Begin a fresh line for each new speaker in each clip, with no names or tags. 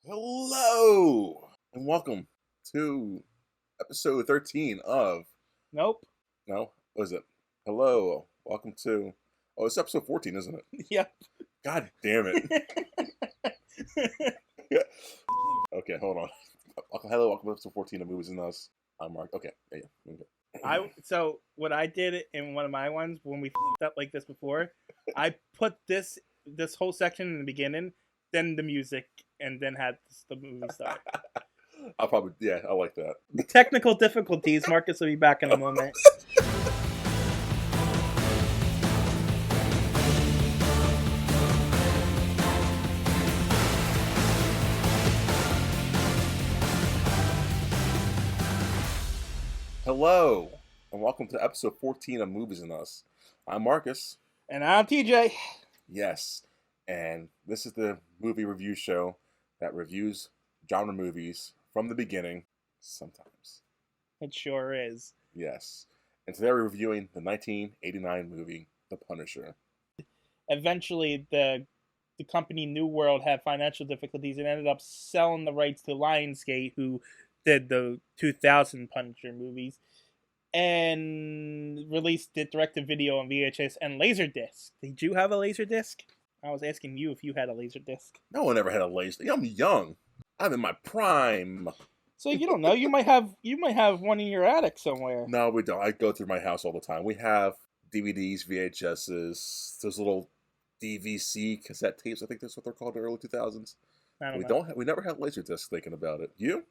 Hello and welcome to episode 13 of
Nope.
no, what is it? Hello, welcome to it's episode 14, isn't it?
Yep.
God damn it. Okay, hold on. Hello, welcome to episode 14 of Movies and Us. I'm Mark. Okay, yeah.
So what I did in one of my ones when we f***ed up like this before, I put this whole section in the beginning, then the music, and then had the movie start.
I like that.
Technical difficulties. Marcus will be back in a moment.
Hello and welcome to episode 14 of Movies and Us. I'm Marcus.
And I'm TJ.
Yes, and this is the movie review show that reviews genre movies from the beginning, sometimes.
It sure is.
Yes, and today we're reviewing the 1989 movie, The Punisher.
Eventually, the company New World had financial difficulties and ended up selling the rights to Lionsgate, who did the 2000 Punisher movies, and released it direct-to-video on VHS and Laserdisc. Did you have a Laserdisc? I was asking you if you had a Laserdisc.
No one ever had a laser. I'm young. I'm in my prime.
So you don't know. You might have one in your attic somewhere.
No, we don't. I go through my house all the time. We have DVDs, VHSs, those little DVC cassette tapes. I think that's what they're called in the early 2000s.
I don't
We
know.
don't. We never had Laserdiscs. Thinking about it, you?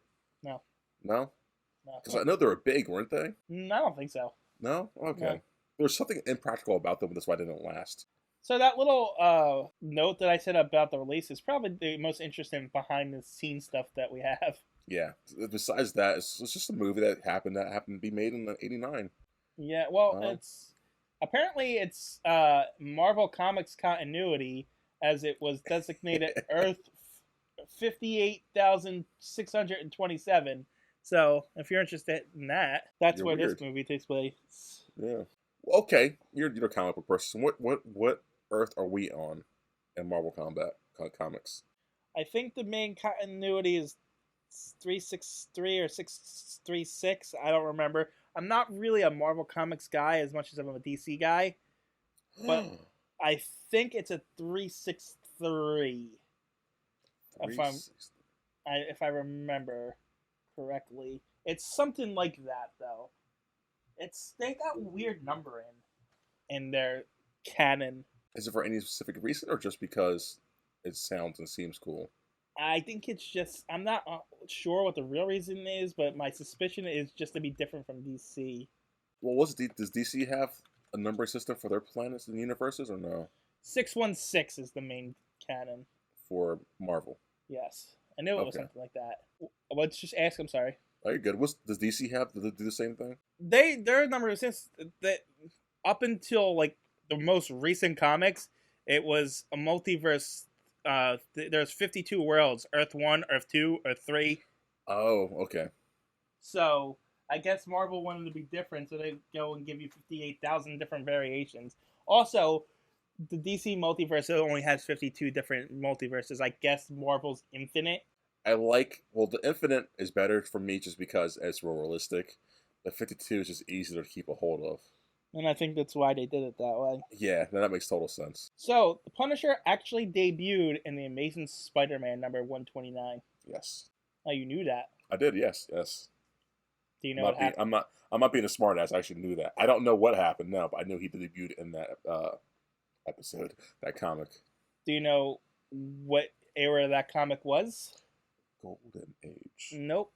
No.
No,
No.
because I know they were big, weren't they?
I don't think so.
No. Okay.
No.
There was something impractical about them. That's why they didn't last.
So that little note that I said about the release is probably the most interesting behind the scenes stuff that we have.
Yeah. Besides that, it's just a movie that happened to be made in '89.
Yeah, well,
Oh.
it's Marvel Comics continuity, as it was designated Earth 58,627. So, if you're interested in that, that's
You're
where
weird.
this movie takes place.
Yeah. Well, okay. You're a comic book person. What Earth are we on in Marvel Comics?
I think the main continuity is 363 or 636. I don't remember. I'm not really a Marvel Comics guy as much as I'm a DC guy, but I think it's a 363. If I remember correctly, it's something like that though. They got weird numbering in their canon.
Is it for any specific reason, or just because it sounds and seems cool?
I think it's just I'm not sure what the real reason is, but my suspicion is just to be different from DC.
Well, does DC have a numbering system for their planets and universes, or no?
616 is the main canon.
For Marvel.
Yes, I knew it was
Okay.
something like that. Let's just ask. I'm sorry.
Oh, you're good. Does DC have? Do they do the same thing?
Their number since that up until like the most recent comics, it was a multiverse. There's 52 worlds: Earth 1, Earth 2, Earth 3.
Oh, okay.
So I guess Marvel wanted to be different, so they go and give you 58,000 different variations. Also, the DC multiverse only has 52 different multiverses. I guess Marvel's infinite.
The Infinite is better for me just because it's more realistic. The 52 is just easier to keep a hold of.
And I think that's why they did it that way.
Yeah, that makes total sense.
So, the Punisher actually debuted in the Amazing Spider-Man number 129.
Yes,
Oh, you knew that.
I did. Yes.
Do you know what happened?
I'm not being a smartass. I actually knew that. I don't know what happened now, but I knew he debuted in that episode, that comic.
Do you know what era that comic was?
Golden Age.
Nope.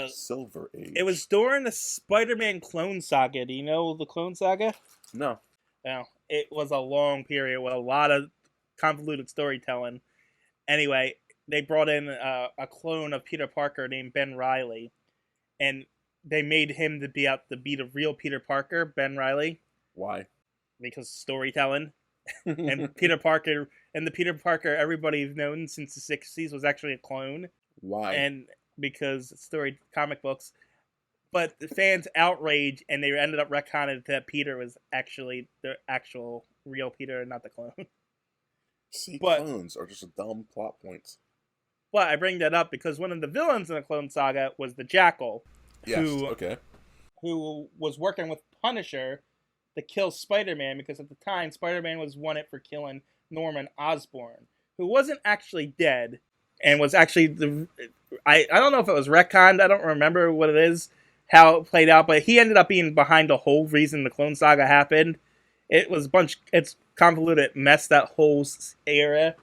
Silver Age.
It was during the Spider-Man Clone Saga. Do you know the Clone Saga?
No.
No. It was a long period with a lot of convoluted storytelling. Anyway, they brought in a clone of Peter Parker named Ben Reilly, and they made him to be the real Peter Parker, Ben Reilly.
Why?
Because storytelling. And Peter Parker and the Peter Parker everybody's known since the 60s was actually a clone.
Why?
And because comic books, but the fans outraged and they ended up retconning that Peter was actually the actual real Peter and not the clone.
See,
but-
clones are just a dumb plot points.
But I bring that up because one of the villains in the Clone Saga was the Jackal,
Yes. Okay.
who was working with Punisher to kill Spider-Man because at the time Spider-Man was wanted for killing Norman Osborn, who wasn't actually dead and was actually I don't know if it was retconned. I don't remember what it is, how it played out, but he ended up being behind the whole reason the Clone Saga happened. It was it's convoluted mess, that whole era.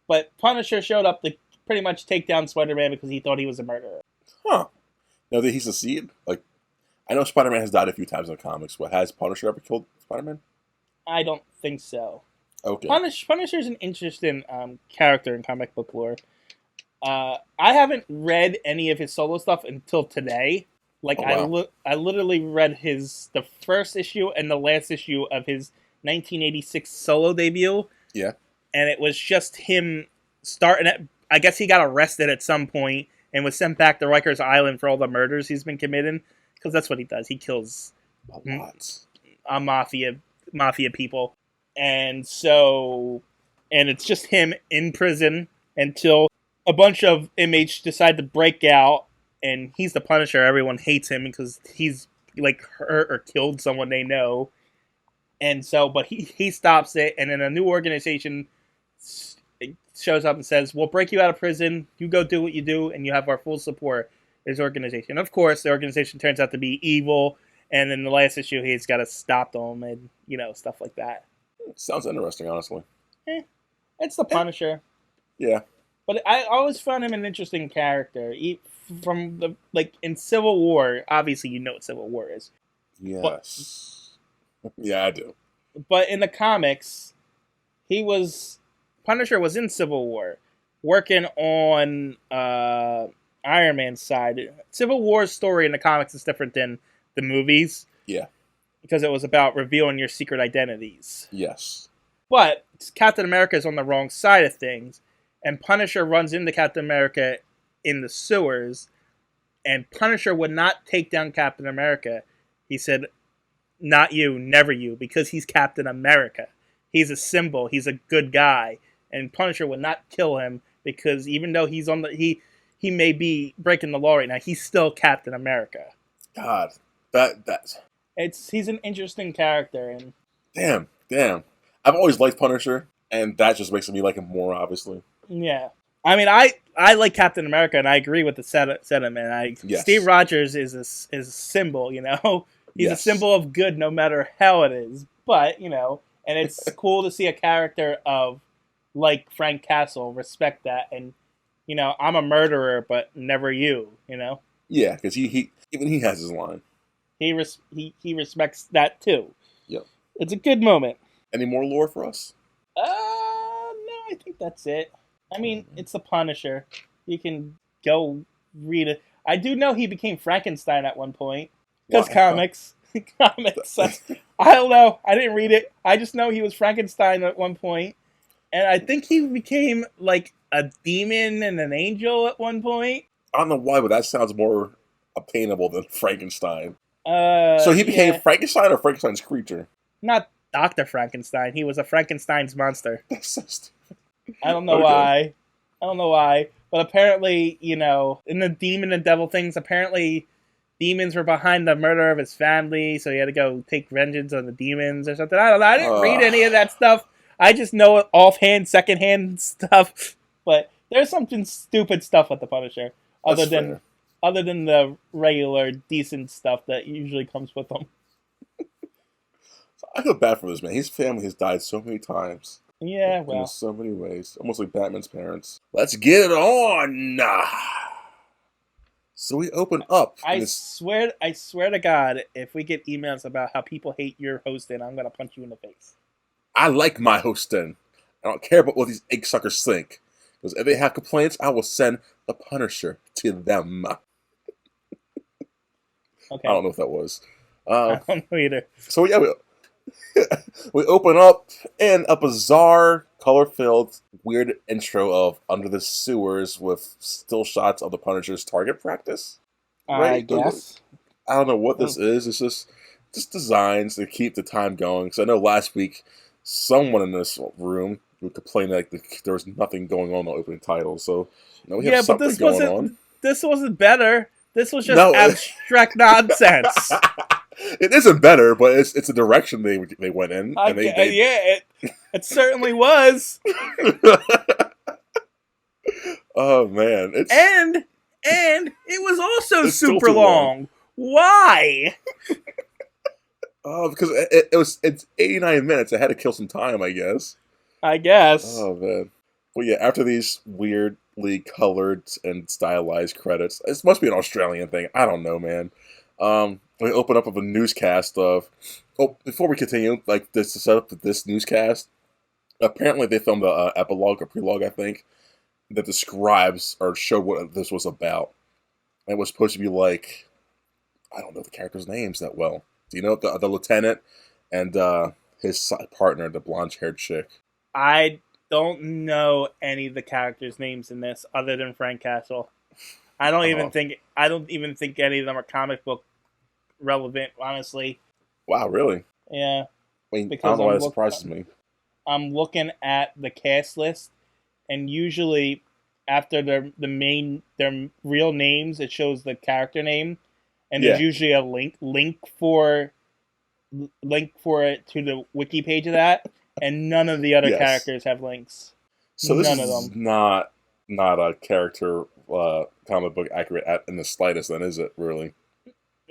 But Punisher showed up to pretty much take down Spider-Man because he thought he was a murderer.
Huh. Now did he succeed? Like, I know Spider-Man has died a few times in the comics, but has Punisher ever killed Spider-Man?
I don't think so.
Okay.
Punisher's an interesting character in comic book lore. I haven't read any of his solo stuff until today. Like,
oh, wow.
I literally read the first issue and the last issue of his 1986 solo debut.
Yeah.
And it was just him starting at, I guess he got arrested at some point and was sent back to Rikers Island for all the murders he's been committing. Because that's what he does. He kills mafia people. And so, and it's just him in prison until a bunch of inmates decide to break out, and he's the Punisher. Everyone hates him because he's like hurt or killed someone they know. And so, but he stops it, and then a new organization shows up and says, we'll break you out of prison, you go do what you do, and you have our full support. His organization. Of course, the organization turns out to be evil, and in the last issue, he's got to stop them and, stuff like that.
Sounds interesting, honestly.
It's the Punisher.
Yeah.
But I always found him an interesting character. From in Civil War, obviously you know what Civil War is.
Yes. Yeah, I do.
But in the comics, Punisher was in Civil War, working on Iron Man's side. Civil War's story in the comics is different than the movies.
Yeah.
Because it was about revealing your secret identities.
Yes.
But Captain America is on the wrong side of things, and Punisher runs into Captain America in the sewers, and Punisher would not take down Captain America. He said, not you, never you, because he's Captain America. He's a symbol. He's a good guy. And Punisher would not kill him because even though he's on he may be breaking the law right now, he's still Captain America.
God,
he's an interesting character, and
damn. I've always liked Punisher, and that just makes me like him more, obviously.
Yeah, I mean, I like Captain America, and I agree with the sentiment.
Yes.
Steve Rogers is a symbol, he's a symbol of good, no matter how it is. But and it's cool to see a character of like Frank Castle respect that, and I'm a murderer, but never you.
Yeah, because he has his line.
He respects that too.
Yep.
It's a good moment.
Any more lore for us?
No, I think that's it. I mean, it's the Punisher. You can go read it. I do know he became Frankenstein at one point. Because comics. Comics. I don't know. I didn't read it. I just know he was Frankenstein at one point. And I think he became like a demon and an angel at one point.
I don't know why, but that sounds more obtainable than Frankenstein. So he became Frankenstein or Frankenstein's creature?
Not Dr. Frankenstein. He was a Frankenstein's monster.
That's so stupid.
I don't know why. But apparently, in the demon and devil things, apparently demons were behind the murder of his family, so he had to go take vengeance on the demons or something. I don't know. I didn't read any of that stuff. I just know it offhand, secondhand stuff. But there's something stupid stuff with the Punisher, other than the regular decent stuff that usually comes with them.
I feel bad for this man. His family has died so many times.
Yeah, well,
in so many ways, almost like Batman's parents. Let's get it on. So we open up.
I swear to God, if we get emails about how people hate your hosting, I'm gonna punch you in the face.
I like my hosting. I don't care about what these egg suckers think. Because if they have complaints, I will send the Punisher to them.
Okay.
I don't know if that was.
I don't know either.
So yeah, we open up in a bizarre, color-filled, weird intro of Under the Sewers with still shots of the Punisher's target practice.
Right? I guess.
I don't know what this is. It's just designs to keep the time going. Because I know last week, someone in this room would complain that there was nothing going on in the opening title. So Now we have
but
something going on.
this wasn't better. This was just
No.
abstract nonsense.
It isn't better, but it's a direction they went in. And
It certainly was.
Oh man,
and it was also
It's still
super
too long.
long. Why?
because it's 89 minutes. I had to kill some time, I guess.
I guess.
Oh man. Well, yeah. After these weirdly colored and stylized credits, this must be an Australian thing. I don't know, man. We open up with a newscast of. Oh, before we continue, like this to set up this newscast. Apparently, they filmed a epilogue or prelogue, I think, that describes or showed what this was about. And it was supposed to be like, I don't know the characters' names that well. Do you know the lieutenant and his partner, the blonde-haired chick?
I don't know any of the characters' names in this other than Frank Castle. I don't even think any of them are comic book relevant, honestly.
Wow, really?
Yeah.
I mean,
Because
I don't know why that surprises me.
I'm looking at the cast list, and usually after their real names, it shows the character name, and there's usually a link for it to the wiki page of that, and none of the other characters have links.
So this
none
is
of them.
not a character comic book accurate in the slightest, then, is it? Really?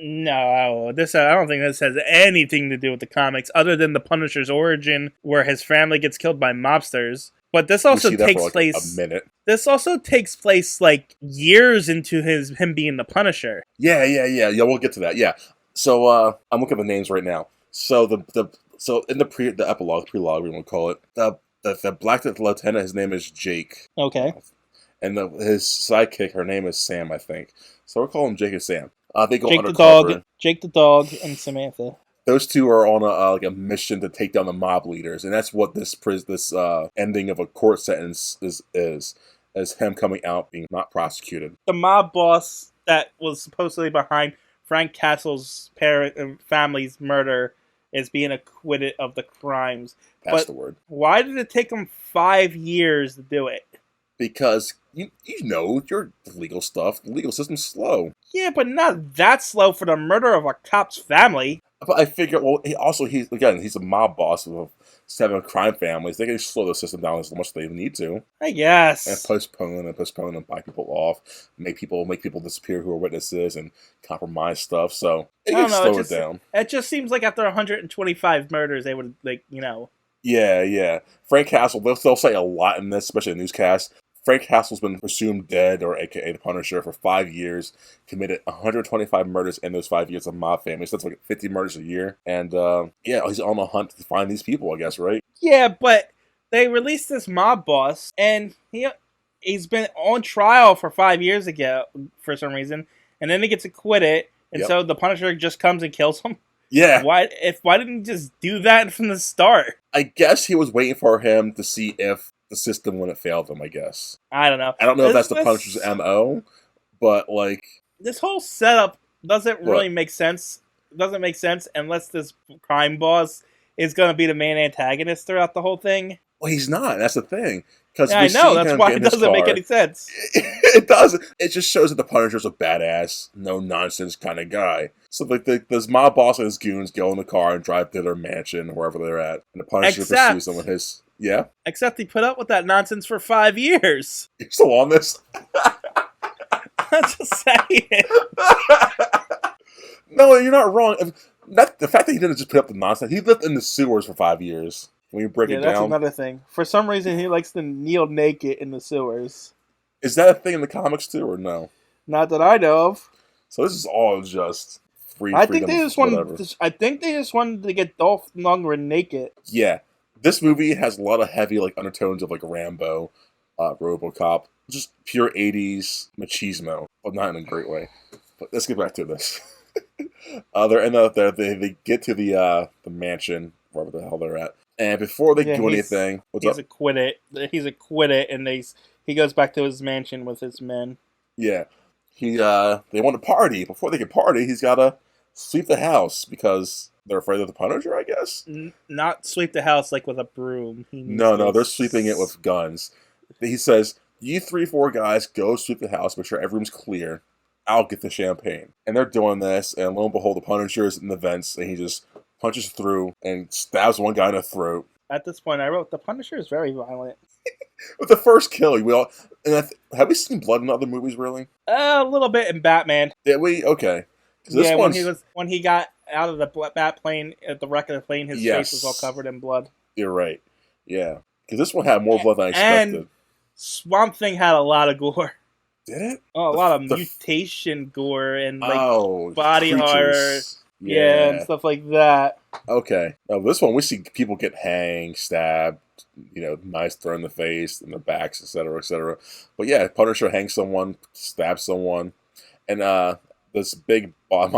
No, I don't think this has anything to do with the comics, other than the Punisher's origin, where his family gets killed by mobsters. But this also takes place
a minute.
This also takes place like years into him being the Punisher.
Yeah. We'll get to that. Yeah. So I'm looking at the names right now. So so in the epilogue, prelogue, we want to call it, the black lieutenant, his name is Jake.
Okay.
And his sidekick, her name is Sam, I think. So we'll call him Jake and Sam. They go
Jake
undercover.
Jake the dog, and Samantha.
Those two are on a mission to take down the mob leaders, and that's what this ending of a court sentence is him coming out being not prosecuted.
The mob boss that was supposedly behind Frank Castle's family's murder is being acquitted of the crimes.
That's the word.
Why did it take him 5 years to do it?
Because you know your legal stuff. The legal system's slow.
Yeah, but not that slow for the murder of a cop's family.
But I figure, well, he's a mob boss of 7 crime families. They can slow the system down as much as they need to.
I guess.
And postpone and buy people off, make people disappear who are witnesses, and compromise stuff. So it can slow it down.
It just seems like after 125 murders, they would
Yeah. Frank Castle. They'll say a lot in this, especially in the newscast. Frank Castle's been presumed dead, or AKA the Punisher, for 5 years. Committed 125 murders in those 5 years of mob families. That's like 50 murders a year. And he's on the hunt to find these people, I guess, right?
Yeah, but they released this mob boss, and he's been on trial for 5 years ago for some reason, and then he gets acquitted, and so the Punisher just comes and kills him.
Yeah.
Why didn't he just do that from the start?
I guess he was waiting for him to see if the system wouldn't fail them, I guess.
I don't know.
I don't know if that's the Punisher's MO, but like,
this whole setup doesn't really make sense. It doesn't make sense unless this crime boss is going to be the main antagonist throughout the whole thing.
Well, he's not. That's the thing. Because
I know, that's why it doesn't make any sense.
It doesn't. It just shows that the Punisher's a badass, no nonsense kind of guy. So like this mob boss and his goons go in the car and drive to their mansion, wherever they're at, and the Punisher pursues them with his. Yeah.
Except he put up with that nonsense for 5 years.
You're still on this?
I'm just saying.
No, you're not wrong. The fact that he didn't just put up the nonsense, he lived in the sewers for 5 years. When you break it down.
Yeah, that's another thing. For some reason, he likes to kneel naked in the sewers.
Is that a thing in the comics too, or no?
Not that I know of.
So this is all just free.
I think they just wanted to get Dolph Lundgren naked.
Yeah, this movie has a lot of heavy undertones of Rambo, RoboCop, just pure '80s machismo, but not in a great way. But let's get back to this. They get to the mansion, wherever the hell they're at. And before they do anything,
he's acquitted, and he goes back to his mansion with his men.
Yeah, they want to party. Before they can party, he's got to sweep the house because they're afraid of the Punisher, I guess.
Not sweep the house like with a broom.
No, they're sweeping it with guns. He says, You 3, 4 guys go sweep the house, make sure every room's clear. I'll get the champagne. And they're doing this, and lo and behold, the Punisher's in the vents, and he just punches through and stabs one guy in the throat.
At this point, I wrote, the Punisher is very violent.
With the first kill, have we seen blood in other movies, really?
A little bit in Batman.
Did we? Okay.
Yeah, when he got out of the bat plane, at the wreck of the plane, his face was all covered in blood.
You're right. Yeah. Because this one had more blood than I expected.
And Swamp Thing had a lot of gore.
Did it?
Oh, a lot of mutation gore and body
creatures.
horror. Yeah, and stuff like that.
Okay. Now this one, we see people get hanged, stabbed, knives thrown in the face, in the backs, etc., etc. But yeah, Punisher hangs someone, stabs someone, and this big mob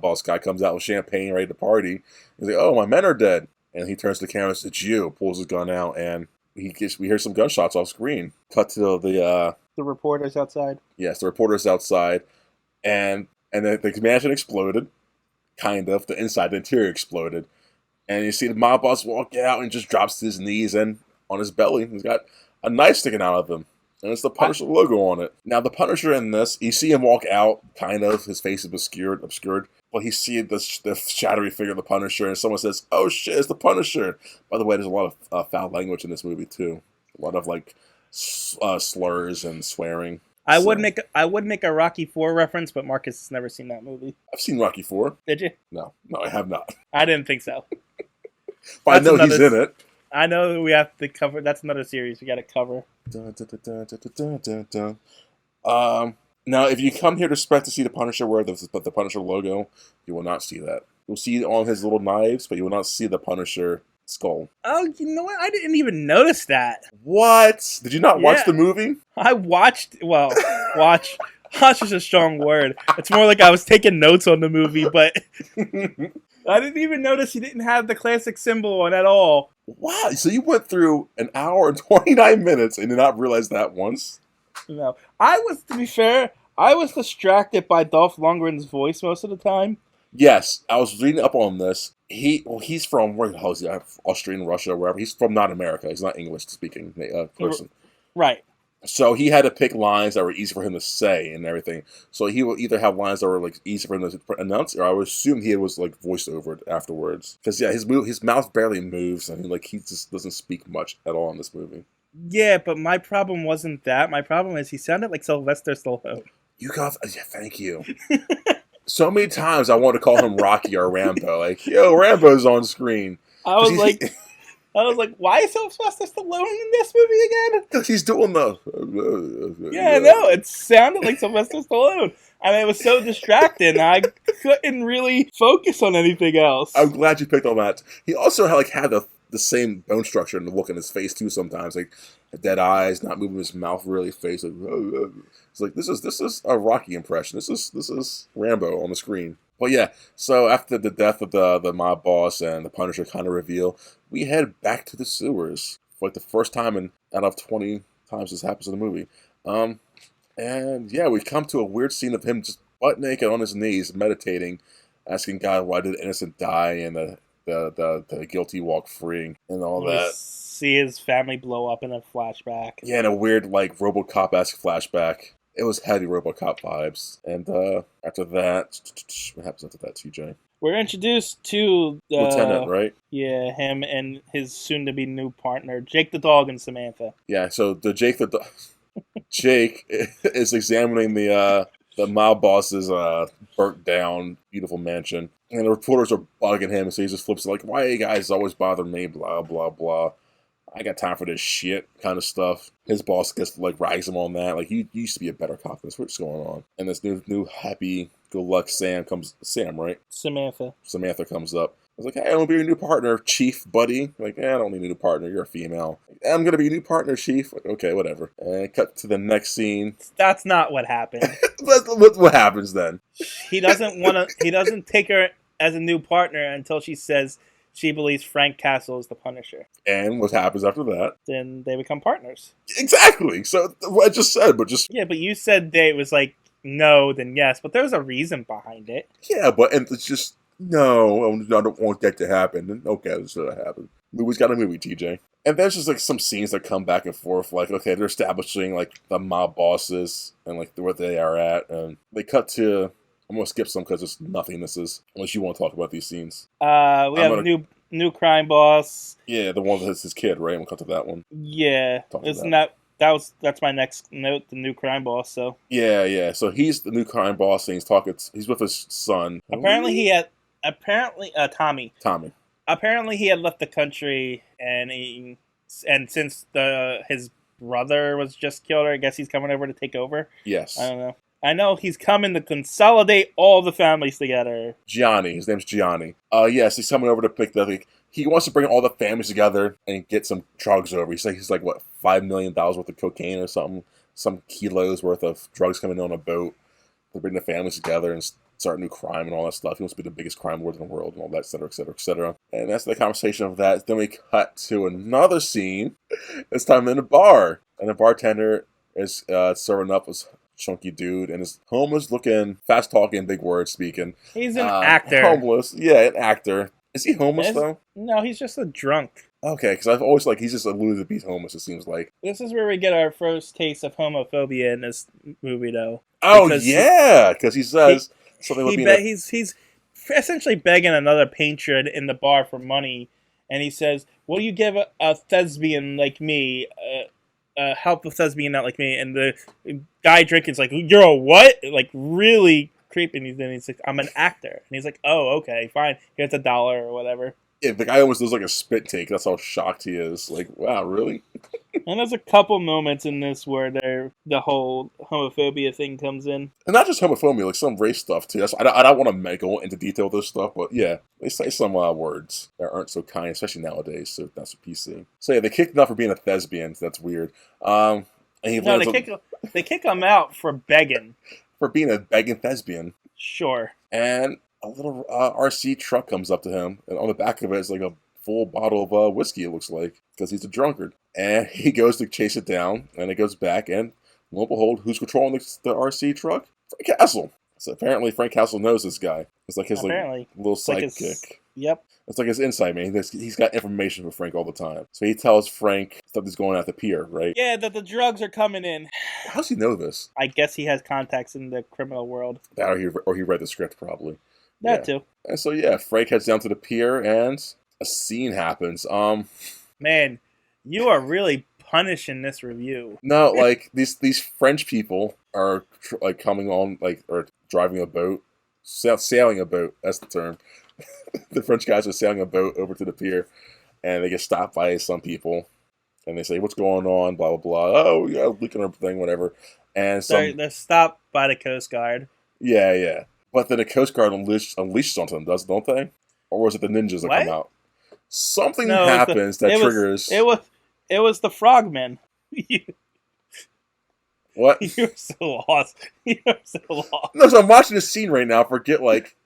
boss guy comes out with champagne, ready to party. He's like, "Oh, my men are dead," and he turns to the camera and says, "It's you." Pulls his gun out, and we hear some gunshots off screen. Cut to the
reporters outside.
Yes, the reporters outside, and the mansion exploded. Kind of. The interior exploded. And you see the mob boss walk out and just drops to his knees and on his belly. He's got a knife sticking out of him. And it's the Punisher logo on it. Now, the Punisher in this, you see him walk out, kind of. His face is obscured. But you see the shadowy figure of the Punisher, and someone says, "Oh shit, it's the Punisher." By the way, there's a lot of foul language in this movie, too. A lot of, slurs and swearing.
I would make a Rocky IV reference, but Marcus has never seen that movie.
I've seen Rocky IV.
Did you?
No, I have not.
I didn't think so.
But I know he's in it.
I know we have to cover. That's another series we got to cover.
Now, if you come here to expect to see the Punisher wear the Punisher logo, you will not see that. You'll see all his little knives, but you will not see the Punisher skull.
Oh, you know what? I didn't even notice that.
What? Did you not watch the movie?
I watched. Well, watch. Watch is a strong word. It's more like I was taking notes on the movie, but I didn't even notice he didn't have the classic symbol on at all.
Wow. So you went through an hour and 29 minutes and did not realize that once?
No. To be fair, I was distracted by Dolph Lundgren's voice most of the time.
Yes, I was reading up on this. He's from, where the hell is he? Australia, Russia, wherever. He's from not America. He's not English-speaking person.
Right.
So he had to pick lines that were easy for him to say and everything. So he will either have lines that were easy for him to pronounce, or I would assume he was voiced over it afterwards. Because his mouth barely moves, and he just doesn't speak much at all in this movie.
Yeah, but my problem wasn't that. My problem is he sounded like Sylvester Stallone.
Thank you. So many times I wanted to call him Rocky or Rambo. Yo, Rambo's on screen.
I was like, why is Sylvester Stallone in this movie again?
Because he's doing the...
Yeah, no, it sounded like Sylvester Stallone. And it was so distracting, I couldn't really focus on anything else.
I'm glad you picked on that. He also had the same bone structure and the look in his face, too, sometimes. Dead eyes, not moving his mouth really, face. It's this is a Rocky impression. This is Rambo on the screen. But yeah, so after the death of the mob boss and the Punisher kind of reveal, we head back to the sewers for the first time out of 20 times this happens in the movie. And yeah, we come to a weird scene of him just butt naked on his knees, meditating, asking God, why did the innocent die and the guilty walk free and all that.
See his family blow up in a flashback.
Yeah, in a weird RoboCop-esque flashback. It was heavy RoboCop vibes. And after that, what happens after that, TJ?
We're introduced to
Lieutenant, right?
Yeah, him and his soon-to-be new partner, Jake the dog and Samantha.
Yeah, so Jake is examining the mob boss's burnt down, beautiful mansion. And the reporters are bugging him, so he just flips it why you guys always bother me, blah, blah, blah. I got time for this shit kind of stuff. His boss gets rags him on that. You used to be a better cop. What's going on? And this new happy-go-lucky Sam, right? Samantha comes up. I was like, hey, I want to be your new partner, Chief, buddy. I don't need a new partner. You're a female. I'm going to be your new partner, Chief. Okay, whatever. And cut to the next scene.
That's not what happened.
What happens then?
He doesn't take her as a new partner until she says she believes Frank Castle is the Punisher.
And what happens after that?
Then they become partners.
Exactly. So what I just said, but just...
Yeah, but you said it was no, then yes. But there's a reason behind it.
Yeah, but it's just... No, I don't want that to happen. Okay, this should have happened. Movie's got a movie, TJ. And there's just like some scenes that come back and forth. Like, okay, they're establishing like the mob bosses and like where they are at, and they cut to. I'm gonna skip some because there's nothingness. Unless you want to talk about these scenes.
We have a new crime boss.
Yeah, the one that's his kid, right? I'm gonna cut to that one.
Yeah, that's my next note. The new crime boss. So
yeah. So he's the new crime boss, and he's with his son.
Apparently, Tommy.
Tommy.
Apparently, he had left the country, and since his brother was just killed, I guess he's coming over to take over.
Yes.
I don't know. I know he's coming to consolidate all the families together.
Gianni. His name's Gianni. Yes, he's coming over to pick he wants to bring all the families together and get some drugs over. He's like what, $5 million worth of cocaine or something, some kilos worth of drugs coming in on a boat. They bring the families together and start new crime and all that stuff. He wants to be the biggest crime lord in the world and all that, et cetera, et cetera, et cetera. And that's the conversation of that. Then we cut to another scene. This time in a bar, and the bartender is serving up his chunky dude, and his homeless looking, fast talking, big words speaking.
He's an actor.
Homeless, yeah, an actor. Is he homeless though?
No, he's just a drunk.
Okay, because I've always he's just alluded to be homeless. It seems like
this is where we get our first taste of homophobia in this movie, though.
Oh yeah, because he says something.
He's essentially begging another patron in the bar for money, and he says, "Will you give a thespian like me?" Help a thespian out like me, and the guy drinking's like, "You're a what?" Like really creepy. And he's like, "I'm an actor," and he's like, "Oh, okay, fine. Here's $1 or whatever."
Yeah, the guy almost does like a spit take. That's how shocked he is. Like, wow, really?
And there's a couple moments in this where the whole homophobia thing comes in,
and not just homophobia, like some race stuff too. I don't want to go into detail of this stuff, but yeah, they say some words that aren't so kind, especially nowadays. So that's a PC. So yeah, they kicked him out for being a thespian. So that's weird. And
they kick him out for begging.
For being a begging thespian.
Sure.
And a little RC truck comes up to him, and on the back of it is like a full bottle of whiskey, it looks like, because he's a drunkard. And he goes to chase it down, and it goes back, and lo and behold, who's controlling the RC truck? Frank Castle. So apparently Frank Castle knows this guy. It's like his little sidekick.
Yep.
It's like his insight man. He's got information for Frank all the time. So he tells Frank stuff that's going on at the pier, right?
Yeah, that the drugs are coming in.
How's he know this?
I guess he has contacts in the criminal world.
That or he read the script probably.
That too.
And so yeah, Frank heads down to the pier, and a scene happens.
Man, you are really punishing this review.
No, like these French people are coming on, or driving a boat, sailing a boat. That's the term. The French guys are sailing a boat over to the pier, and they get stopped by some people, and they say, "What's going on?" Blah blah blah. Oh yeah, leaking everything, whatever. And
they're stopped by the Coast Guard.
Yeah. But then the Coast Guard unleashes onto them, don't they? Or was it the ninjas that come out? Something happens that triggers.
It was the frogmen.
What?
You're so lost.
No, so I'm watching this scene right now. Forget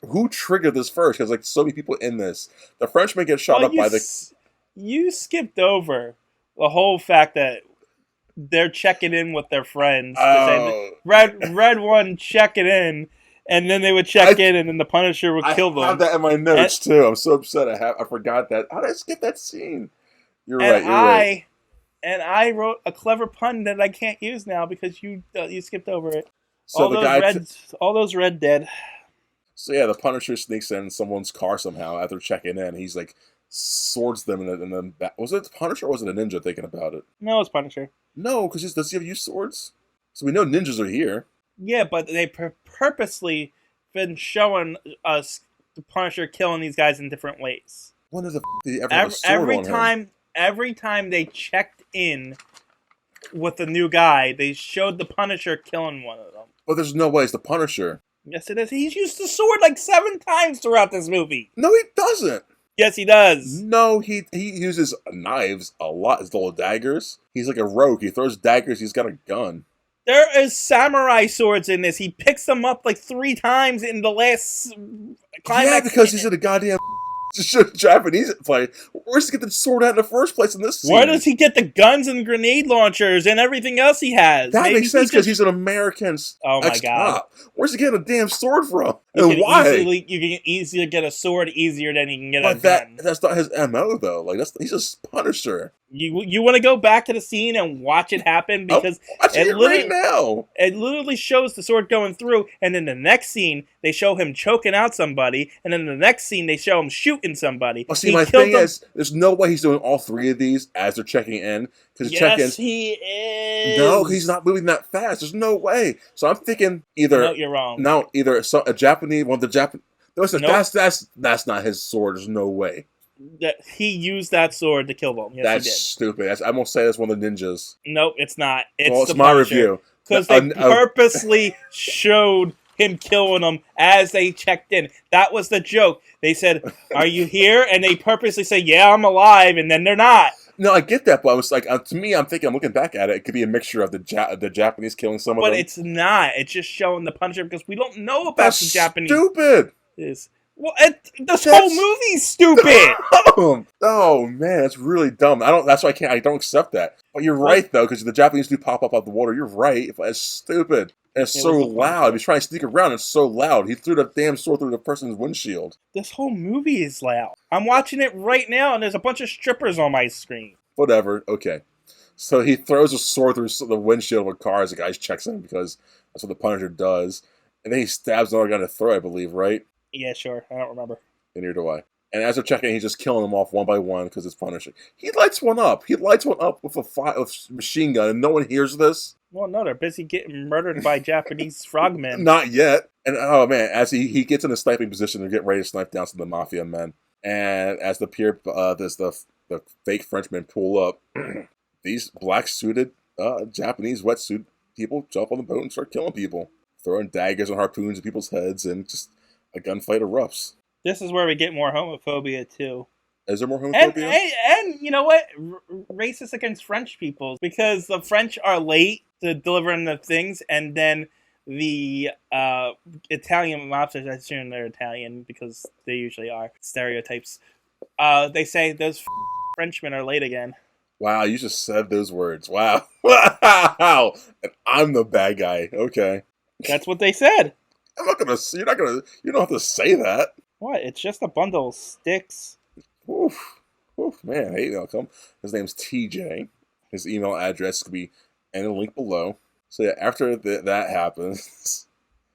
who triggered this first, because so many people in this. The Frenchmen get shot up by the.
You skipped over the whole fact that they're checking in with their friends. Red one checking in. And then they would check in, and then the Punisher would kill them.
I have that in my notes, too. I'm so upset I forgot that. How did I skip that scene? You're right.
And I wrote a clever pun that I can't use now because you skipped over it.
So
all those red dead.
So yeah, the Punisher sneaks in someone's car somehow after checking in. He's swords them in the back. Was it the Punisher or was it a ninja thinking about it?
No, it's Punisher.
No, because does he have used swords? So we know ninjas are here.
Yeah, but they purposely been showing us the Punisher killing these guys in different ways.
When did he ever have a sword on him?
Every time they checked in with the new guy, they showed the Punisher killing one of them.
But there's no way it's the Punisher.
Yes, it is. He's used the sword 7 times throughout this movie.
No, he doesn't.
Yes, he does.
No, he uses knives a lot. His little daggers. He's like a rogue. He throws daggers. He's got a gun.
There is samurai swords in this. He picks them up 3 times in the last climax.
Yeah, because he's in a goddamn Japanese play. Where's he get the sword out in the first place in this scene?
Where does he get the guns and grenade launchers and everything else he has?
That makes sense because he's an American
Oh my god.
Where's he getting a damn sword from? And why?
You can easily get a sword easier than you can get a
But
gun.
that's not his MO though. Like he's just Punisher.
You want to go back to the scene and watch it happen
I'm
because
watching it right now.
it literally shows the sword going through, and then the next scene they show him choking out somebody, and then the next scene they show him shooting somebody.
Well, see, my thing is, there's no way he's doing all three of these as they're checking in. Because
yes, he is.
No, he's not moving that fast. There's no way. So I'm thinking either.
No, you're wrong.
No, either a Japanese one. The Japan. Listen,
Nope.
that's not his sword. There's no way.
That he used that sword to kill them. Yes,
That's
he did.
stupid. I'm gonna say that's one of the ninjas.
Nope, it's not. It's
Well, it's
the
my
Punisher.
review.
Because they purposely showed him killing them as they checked in. That was the joke. They said, "Are you here?" And they purposely say, "Yeah, I'm alive," and then they're not.
No, I get that, but I was like, to me, I'm looking back at it, it could be a mixture of the Japanese killing some of them.
But it's not. It's just showing the Punisher because we don't know about
That's
the Japanese.
Stupid.
Well, this whole movie's stupid.
Oh man, that's really dumb. That's why I don't accept that. But you're right though, because the Japanese do pop up out of the water. You're right. But it's stupid. And it's so loud. He's trying to sneak around. It's so loud. He threw the damn sword through the person's windshield.
This whole movie is loud. I'm watching it right now, and there's a bunch of strippers on my screen.
Whatever. Okay. So he throws a sword through the windshield of a car as the guy checks in because that's what the Punisher does. And then he stabs another guy to throw, I believe, right?
Yeah, sure. I don't remember.
And neither do I. And as they're checking, he's just killing them off one by one because it's Punisher. He lights one up. He lights one up with a machine gun, and no one hears this.
Well, no, they're busy getting murdered by Japanese frogmen.
Not yet. And oh man, as he gets in a sniping position, they're getting ready to snipe down some of the mafia men. And as the fake Frenchmen pull up, these black suited Japanese wetsuit people jump on the boat and start killing people, throwing daggers and harpoons at people's heads, and just a gunfight erupts.
This is where we get more homophobia too.
Is there more homophobia?
And you know what? Racist against French people because the French are late to delivering the things, and then the Italian mobsters, I assume they're Italian because they usually are stereotypes. They say those Frenchmen are late again.
Wow, you just said those words. Wow. Wow. And I'm the bad guy. Okay.
That's what they said.
You don't have to say that.
What? It's just a bundle of sticks.
Oof, man, I hate Malcolm. His name's TJ. His email address could be in the link below. So yeah, after that happens,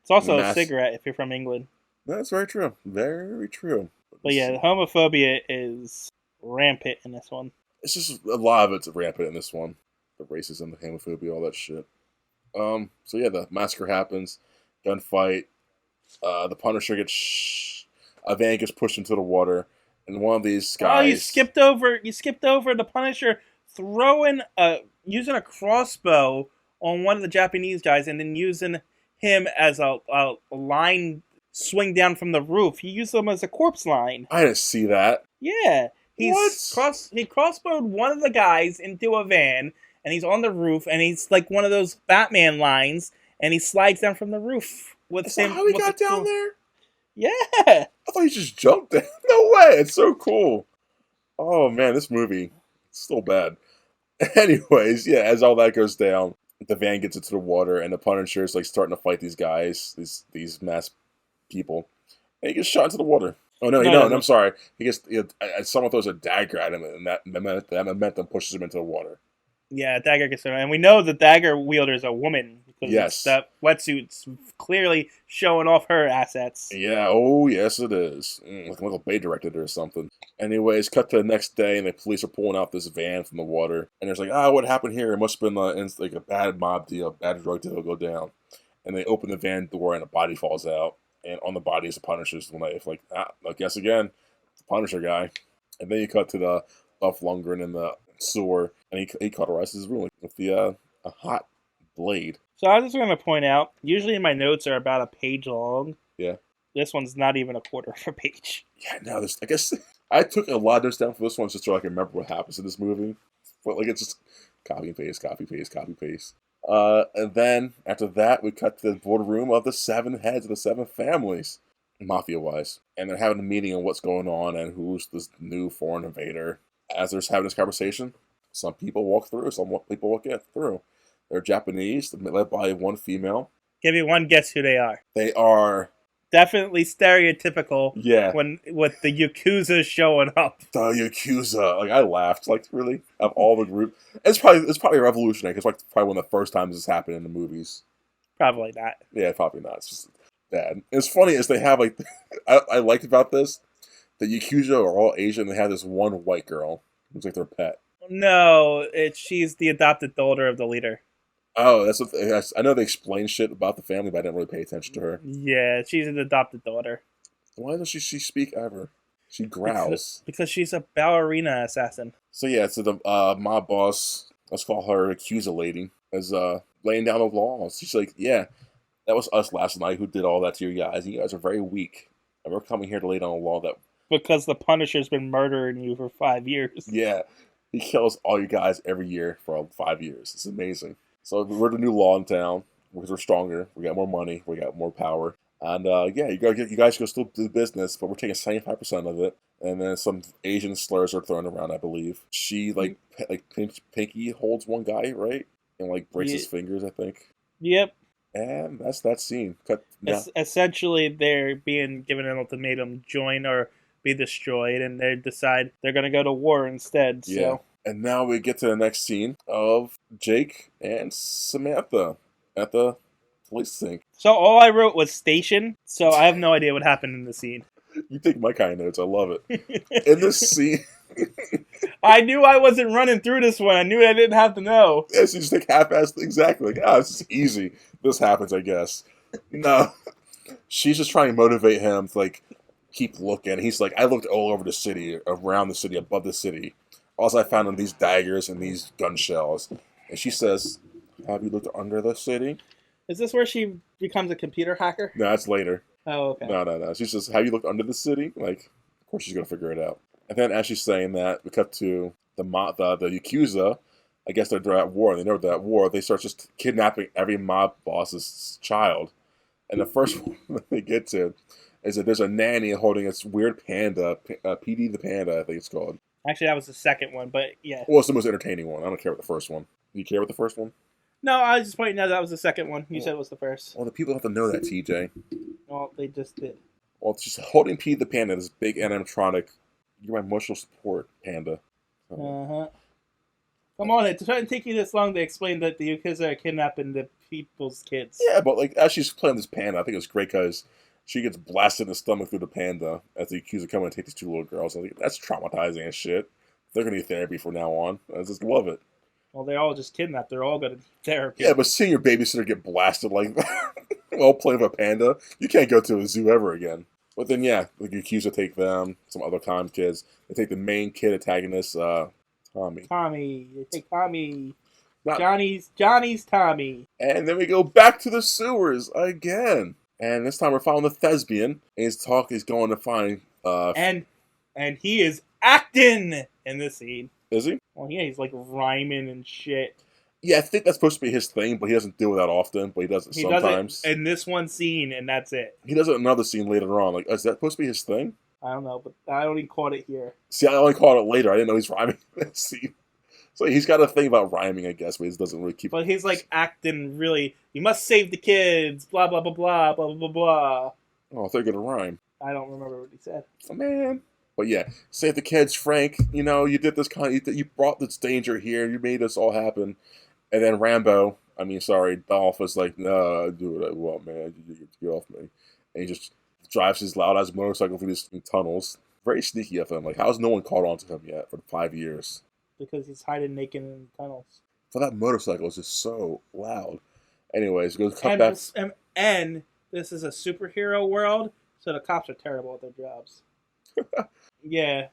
it's also a cigarette if you're from England.
That's very true. Very true.
But yeah, the homophobia is rampant in this one.
It's just a lot of it's rampant in this one. The racism, the homophobia, all that shit. So yeah, the massacre happens, gunfight. The Punisher a van gets pushed into the water, and one of these guys.
Oh, you skipped over the Punisher using a crossbow on one of the Japanese guys, and then using him as a line swing down from the roof. He used them as a corpse line.
I didn't see that.
Yeah, he crossbowed one of the guys into a van, and he's on the roof, and he's like one of those Batman lines, and he slides down from the roof.
Is that how he got down there?
Yeah.
I thought he just jumped there. No way. It's so cool. Oh, man, this movie is still bad. Anyways, yeah, as all that goes down, the van gets into the water, and the Punisher is like starting to fight these guys, these masked people. And he gets shot into the water. Oh, no, I'm sorry. He gets someone throws a dagger at him, and that momentum pushes him into the water.
Yeah, dagger gets thrown. And we know the dagger wielder is a woman. Because
yes.
That wetsuit's clearly showing off her assets.
Yeah, oh yes it is. Like Michael Bay directed it or something. Anyways, cut to the next day, and the police are pulling out this van from the water. And there's like, what happened here? It must have been like a bad mob deal, a bad drug deal go down. And they open the van door, and a body falls out. And on the body is the Punisher's knife. Like, I guess again, the Punisher guy. And then you cut to the Dolph Lundgren in the sewer, and he cauterizes his wound with a hot blade.
So I was just going to point out, usually my notes are about a page long.
Yeah.
This one's not even a quarter of a page.
Yeah, no, I guess I took a lot of notes down for this one just so I can remember what happens in this movie. But like it's just copy and paste, copy, paste, copy, paste. And then after that, we cut to the boardroom of the 7 heads of the 7 families, mafia-wise. And they're having a meeting on what's going on and who's this new foreign invader. As they're having this conversation, some people walk through, some people walk through. They're Japanese, led by one female.
Give me one guess who they are.
They are
definitely stereotypical
Yeah,
when with the Yakuza showing up.
the Yakuza. Like I laughed. Like really, of all the group, it's probably revolutionary. Because like probably one of the first times this happened in the movies.
Probably not.
Yeah, probably not. It's just bad. It's funny is they have like I liked about this. The Yakuza are all Asian. They have this one white girl who's like their pet.
No, she's the adopted daughter of the leader.
Oh, I know they explain shit about the family, but I didn't really pay attention to her.
Yeah, she's an adopted daughter.
Why doesn't she speak ever? She growls.
Because she's a ballerina assassin.
So yeah, so the mob boss, let's call her Yakuza lady, is laying down the law. She's like, yeah, that was us last night who did all that to you guys. And you guys are very weak, and we're coming here to lay down a law that
Because the Punisher's been murdering you for 5 years.
yeah, he kills all you guys every year for 5 years. It's amazing. So we're the new law in town because we're stronger. We got more money. We got more power. And yeah, you guys go still do business, but we're taking 75% of it. And then some Asian slurs are thrown around, I believe. She Pinky holds one guy, right, and like breaks his fingers, I think.
Yep.
And that's that scene. Cut. Yeah.
Essentially, they're being given an ultimatum: join or be destroyed, and they decide they're going to go to war instead. So.
Yeah. And now we get to the next scene of Jake and Samantha at the police sink.
So all I wrote was station, so I have no idea what happened in the scene.
You take my kind of notes. I love it. In this scene...
I knew I wasn't running through this one. I knew I didn't have to know.
Yeah, so you just like half-assed exactly. Like, this is easy. This happens, I guess. No. She's just trying to motivate him to, like, keep looking. He's like, I looked all over the city, around the city, above the city. All I found are these daggers and these gun shells. And she says, have you looked under the city?
Is this where she becomes a computer hacker?
No, that's later.
Oh, okay.
No. She says, have you looked under the city? Like, of course she's going to figure it out. And then as she's saying that, we cut to the Yakuza. I guess they're at war. And they know they're at war. They start just kidnapping every mob boss's child. And the first one they get to is that there's a nanny holding this weird panda, PD the Panda, I think it's called.
Actually, that was the second one, but yeah.
Well, it's the most entertaining one. I don't care about the first one. Do you care about the first one?
No, I was just pointing out that was the second one. You said it was the first.
Well, the people have to know that, TJ.
Well, they just did.
Well, it's just holding PD the Panda, this big animatronic. You're my emotional support, Panda.
Uh-huh. Come on, it's trying to take you this long to explain that the Yakuza are kidnapping the people's kids.
Yeah, but like as she's playing this panda, I think it's great because she gets blasted in the stomach through the panda as the Yakuza come and take these two little girls. I think that's traumatizing as shit. They're gonna need therapy from now on. I just love it.
Well, they're all just kidnapped. They're all going to therapy.
Yeah, but seeing your babysitter get blasted like that while playing with a panda, you can't go to a zoo ever again. But then, yeah, the Yakuza take them, some other time kids. They take the main kid antagonist, Tommy.
Tommy. They take Tommy. Johnny's Tommy.
And then we go back to the sewers again. And this time we're following the thespian. And his talk is going to find...
And he is acting in this scene.
Is he?
Well, yeah, he's like rhyming and shit.
Yeah, I think that's supposed to be his thing, but he doesn't do it that often. But he does it sometimes.
Does it in this one scene, and that's it.
He does it in another scene later on. Like, is that supposed to be his thing?
I don't know, but I only caught it here.
See, I only caught it later. I didn't know he's rhyming in that scene. So he's got a thing about rhyming, I guess, but he doesn't really keep...
But he's like acting really... You must save the kids, blah, blah, blah, blah, blah, blah, blah.
Oh, they're going to rhyme.
I don't remember what he said.
Oh, man. But yeah, save the kids, Frank. You know, you did this you brought this danger here. You made this all happen. And then Dolph is like, nah, I do what I want, man. You get off me. And he just drives his loud-ass motorcycle through these tunnels. Very sneaky of him. Like, how's no one caught on to him yet for 5 years?
Because he's hiding naked in the tunnels.
For that motorcycle is just so loud. Anyways, goes cut back.
And this is a superhero world, so the cops are terrible at their jobs. Yeah,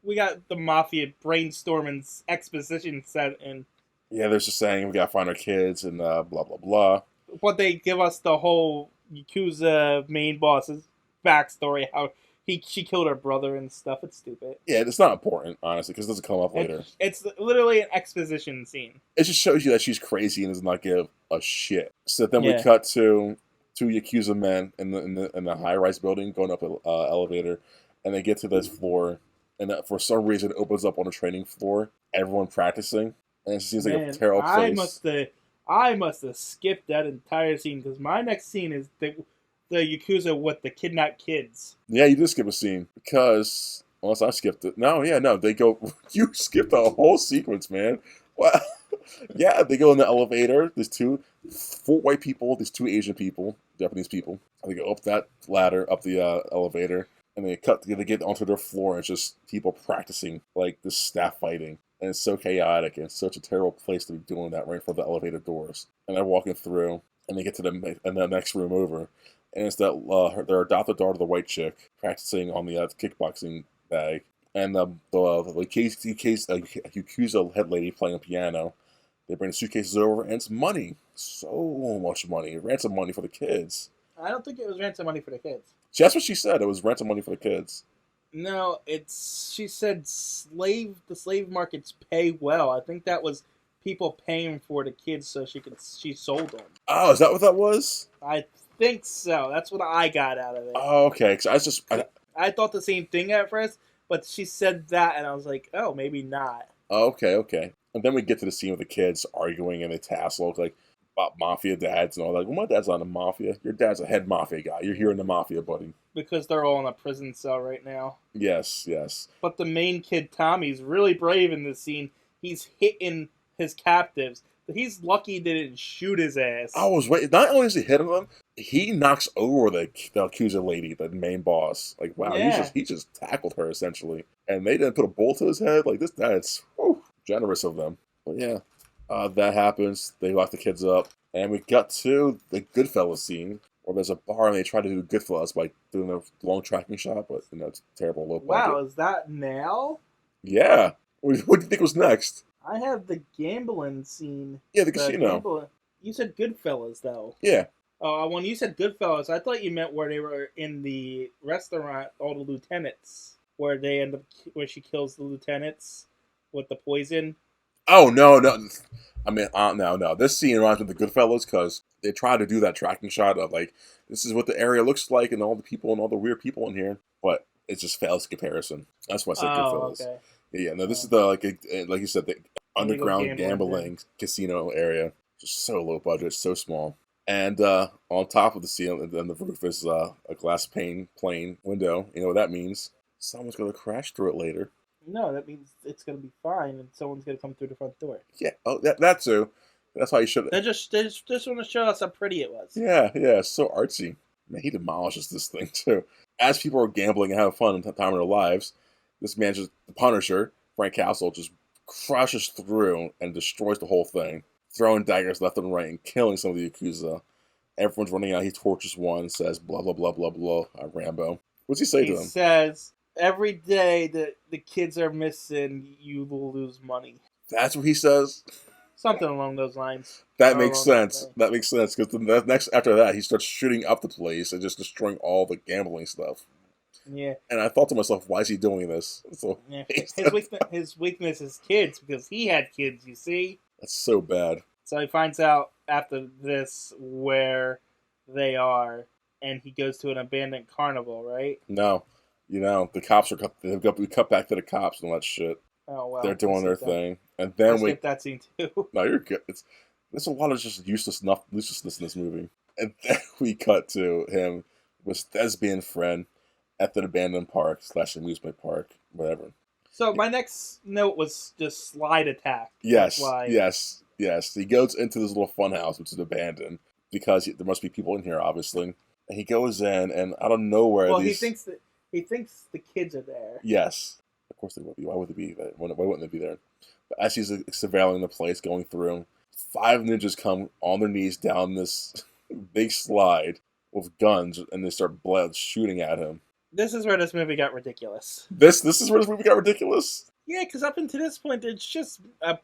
we got the mafia brainstorming exposition set in. Yeah,
they're just saying we gotta find our kids and blah blah blah.
But they give us the whole Yakuza main boss's backstory, how she killed her brother and stuff. It's stupid.
Yeah, it's not important, honestly, because it doesn't come up later.
It's literally an exposition scene.
It just shows you that she's crazy and does not give a shit. So then we cut to two Yakuza men in the high-rise building going up an elevator. And they get to this floor, and for some reason it opens up on a training floor. Everyone practicing, and it seems like a terrible place.
I must have skipped that entire scene because my next scene is the Yakuza with the kidnapped kids.
Yeah, you did skip a scene because unless I skipped it. No, yeah, no, they go. You skipped a whole sequence, man. Well, yeah, they go in the elevator. There's four white people. There's two Asian people, Japanese people. And they go up that ladder, up the elevator, and they get onto their floor, and it's just people practicing like this staff fighting. And it's so chaotic and such a terrible place to be doing that right in front of the elevator doors. And they're walking through, and they get to the next room over, and it's that their adopted daughter, the white chick, practicing on the kickboxing bag, and the Yakuza head lady playing a piano. They bring the suitcases over, and it's money, so much money, ransom money for the kids.
I don't think it was ransom money for the kids.
See, that's what she said. It was ransom money for the kids.
No, she said the slave markets pay well. I think that was people paying for the kids so she sold them.
Oh, is that what that was?
I think so. That's what I got out of it.
Oh, okay. Cause
I thought the same thing at first, but she said that, and I was like, oh, maybe not.
Oh, okay. And then we get to the scene with the kids arguing, and they tassel like about mafia dads and all that. Well, my dad's not in the mafia. Your dad's a head mafia guy. You're here in the mafia, buddy.
Because they're all in a prison cell right now.
Yes.
But the main kid, Tommy's really brave in this scene. He's hitting his captives. But he's lucky they didn't shoot his ass.
I was waiting. Not only is he hitting them, he knocks over the accuser lady, the main boss. Like, wow,
Yeah.
he just tackled her essentially, and they didn't put a bullet to his head. Like this, that's generous of them. But yeah, that happens. They lock the kids up, and we got to the Goodfellas scene where there's a bar and they try to do Goodfellas by doing a long tracking shot, but it's terrible low budget.
Wow, is that now?
Yeah. What do you think was next?
I have the gambling scene.
Yeah, the casino.
You said Goodfellas, though.
Yeah.
When you said Goodfellas, I thought you meant where they were in the restaurant, all the lieutenants, where she kills the lieutenants with the poison.
Oh, no. I mean, no. This scene reminds me of the Goodfellas because they try to do that tracking shot of like, this is what the area looks like and all the people and all the weird people in here, but it just fails comparison. That's why I said Goodfellas. Okay. Yeah, no, this is the like you said, the underground gambling casino area. Just so low budget, so small. And on top of the ceiling and the roof is a glass pane window. You know what that means? Someone's gonna crash through it later.
No, that means it's gonna be fine, and someone's gonna come through the front door.
Yeah, that too. That's why you should.
They just want to show us how pretty it was.
Yeah, it's so artsy. Man, he demolishes this thing too. As people are gambling and having fun and time in their lives, this man the Punisher, Frank Castle, just crushes through and destroys the whole thing, throwing daggers left and right and killing some of the Yakuza. Everyone's running out. He tortures one and says, blah, blah, blah, blah, blah, Rambo. What's he say to them?
He says, every day that the kids are missing, you will lose money.
That's what he says?
Something along those lines.
That makes sense. That makes sense, because after that, he starts shooting up the place and just destroying all the gambling stuff.
Yeah.
And I thought to myself, why is he doing this? So
yeah. His weakness is kids, because he had kids, you see?
That's so bad.
So he finds out after this where they are, and he goes to an abandoned carnival, right?
No. The cops we cut back to the cops and all that shit.
Oh, well.
They're doing their thing. And then we
skip that scene, too.
No, you're good. There's a lot of just uselessness in this movie. And then we cut to him with his thespian friend at the abandoned park / amusement park, whatever.
So my next note was just slide attack.
Yes. He goes into this little fun house, which is abandoned, because there must be people in here, obviously. And he goes in, and I don't know where.
Well, he thinks the kids are there.
Yes, of course they would be. Why would they be there? Why wouldn't they be there? But as he's surveilling the place, going through, 5 ninjas come on their knees down this big slide with guns, and they start shooting at him.
This is where this movie got ridiculous.
This is where this movie got ridiculous?
Yeah, because up until this point, it's just a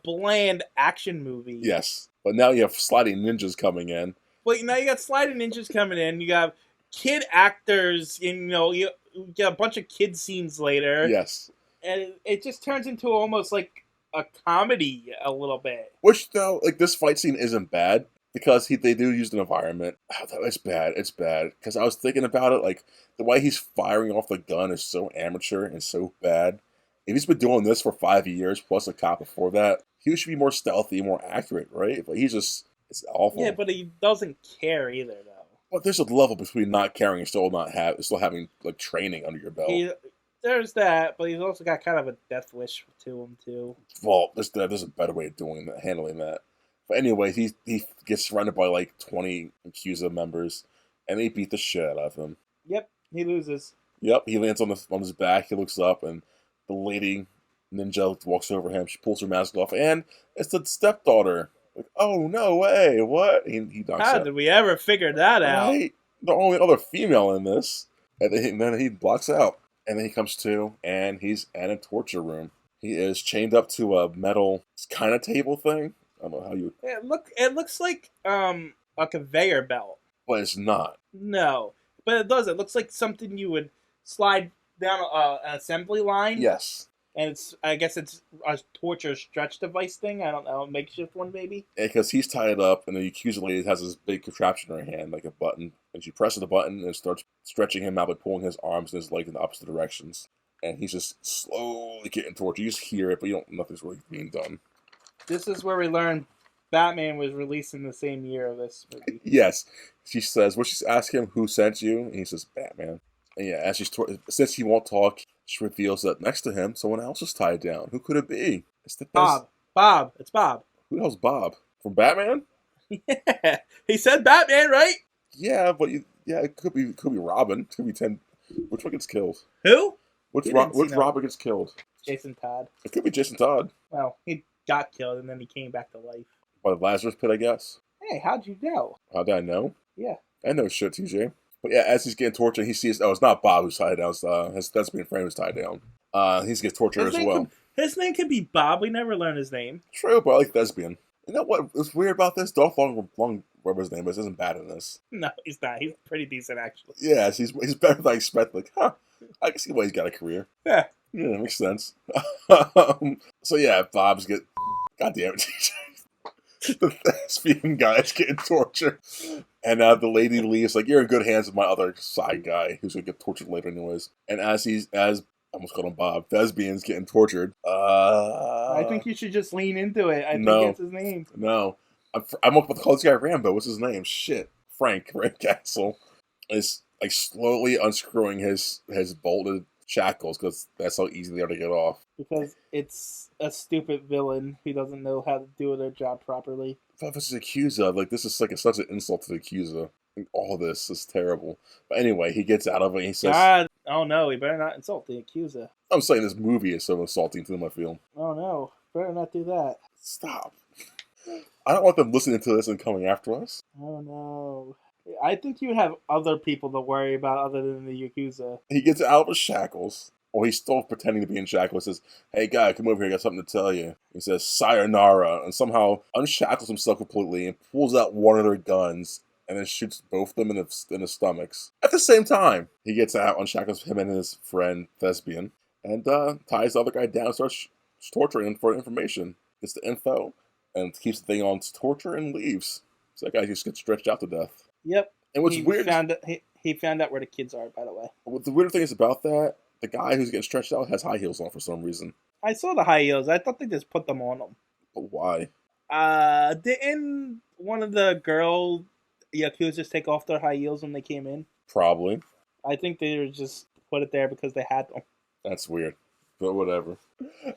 bland action movie.
Yes, but now you have sliding ninjas coming in.
Well, now you got sliding ninjas coming in. You got kid actors. You get a bunch of kid scenes later.
Yes,
and it just turns into almost like a comedy a little bit.
Which though, like this fight scene isn't bad. Because they do use the environment. It's bad. Because I was thinking about it, like, the way he's firing off the gun is so amateur and so bad. If he's been doing this for 5 years, plus a cop before that, he should be more stealthy, more accurate, right? But it's awful.
Yeah, but he doesn't care either, though.
But there's a level between not caring and still having like training under your belt.
There's that, but he's also got kind of a death wish to him too.
Well, there's a better way of doing that, handling that. But anyway, he gets surrounded by like 20 Yakuza members, and they beat the shit out of him.
Yep, he loses.
Yep, he lands on his back. He looks up, and the lady ninja walks over him. She pulls her mask off, and it's the stepdaughter. Like, oh no way! What? He knocks
How
out.
did we ever figure that out?
Right? The only other female in this, and then he blocks out, and then he comes to, and he's in a torture room. He is chained up to a metal kind of table thing. I don't know how you.
It looks like a conveyor belt.
But it's not.
No, but it does. It looks like something you would slide down an assembly line.
Yes.
And I guess it's a torture stretch device thing. I don't know, makeshift one maybe.
Because he's tied up, and the accuser lady has this big contraption in her hand, like a button, and she presses the button and starts stretching him out by pulling his arms and his legs in the opposite directions. And he's just slowly getting tortured. You just hear it, but nothing's really being done.
This is where we learn Batman was released in the same year of this movie.
Yes, she says. Well, she's asking him who sent you, and he says Batman. And yeah, as since he won't talk, she reveals that next to him, someone else is tied down. Who could it be? It's the
Bob. Bob. It's Bob.
Who the hell's Bob? From Batman?
Yeah, he said Batman, right?
Yeah, but it could be Robin. It could be 10. Which one gets killed?
Who?
Which Robin gets killed?
Jason Todd.
It could be Jason Todd.
Well, he got killed and then he came back to life.
By the Lazarus Pit, I guess.
Hey, how'd you know?
How did I know?
Yeah.
I know shit, TJ. But yeah, as he's getting tortured, he sees, it's not Bob who's tied down, it's his being friend who's tied down. He gets tortured as well.
His name could be Bob. We never learned his name.
True, but I like Thespian. You know what was weird about this? Dolph Lundgren, whatever his name is, isn't bad in this.
No, he's not. He's pretty decent, actually.
Yes, he's better than I expected. Like, I can see why he's got a career.
Yeah.
Yeah, that makes sense. So yeah, Bob's God damn it, TJ. The Thespian guy's getting tortured. And the lady leaves, like, you're in good hands with my other side guy, who's going to get tortured later anyways. And as I almost called him Bob, Thespian's getting tortured.
I think you should just lean into it. I think that's his name.
No. I'm about to call this guy Rambo. What's his name? Shit. Frank Castle is, like, slowly unscrewing his bolted shackles, because that's how easy they are to get off.
Because it's a stupid villain who doesn't know how to do their job properly.
But this is Accusa. Like, this is like such an insult to the Accusa. All this is terrible. But anyway, he gets out of it and he says...
God, oh no, we better not insult the Accusa.
I'm saying this movie is so insulting to them, I feel.
Oh no, better not do that.
Stop. I don't want them listening to this and coming after us.
Oh no. I think you have other people to worry about other than the Yakuza.
He gets out of his shackles. Or he's still pretending to be in shackles. Says, hey guy, come over here, I got something to tell you. He says, sayonara, and somehow unshackles himself completely and pulls out one of their guns and then shoots both of them in the stomachs. At the same time, he gets out, unshackles him and his friend Thespian, and ties the other guy down and starts torturing him for information. Gets the info and keeps the thing on torture and leaves. So that guy just gets stretched out to death.
Yep.
And what's weird...
He found out where the kids are, by the way.
What the weird thing is about that, the guy who's getting stretched out has high heels on for some reason.
I saw the high heels. I thought they just put them on him.
But why?
Didn't one of the girl Yakuzas take off their high heels when they came in?
Probably.
I think they were just put it there because they had them.
That's weird. But whatever.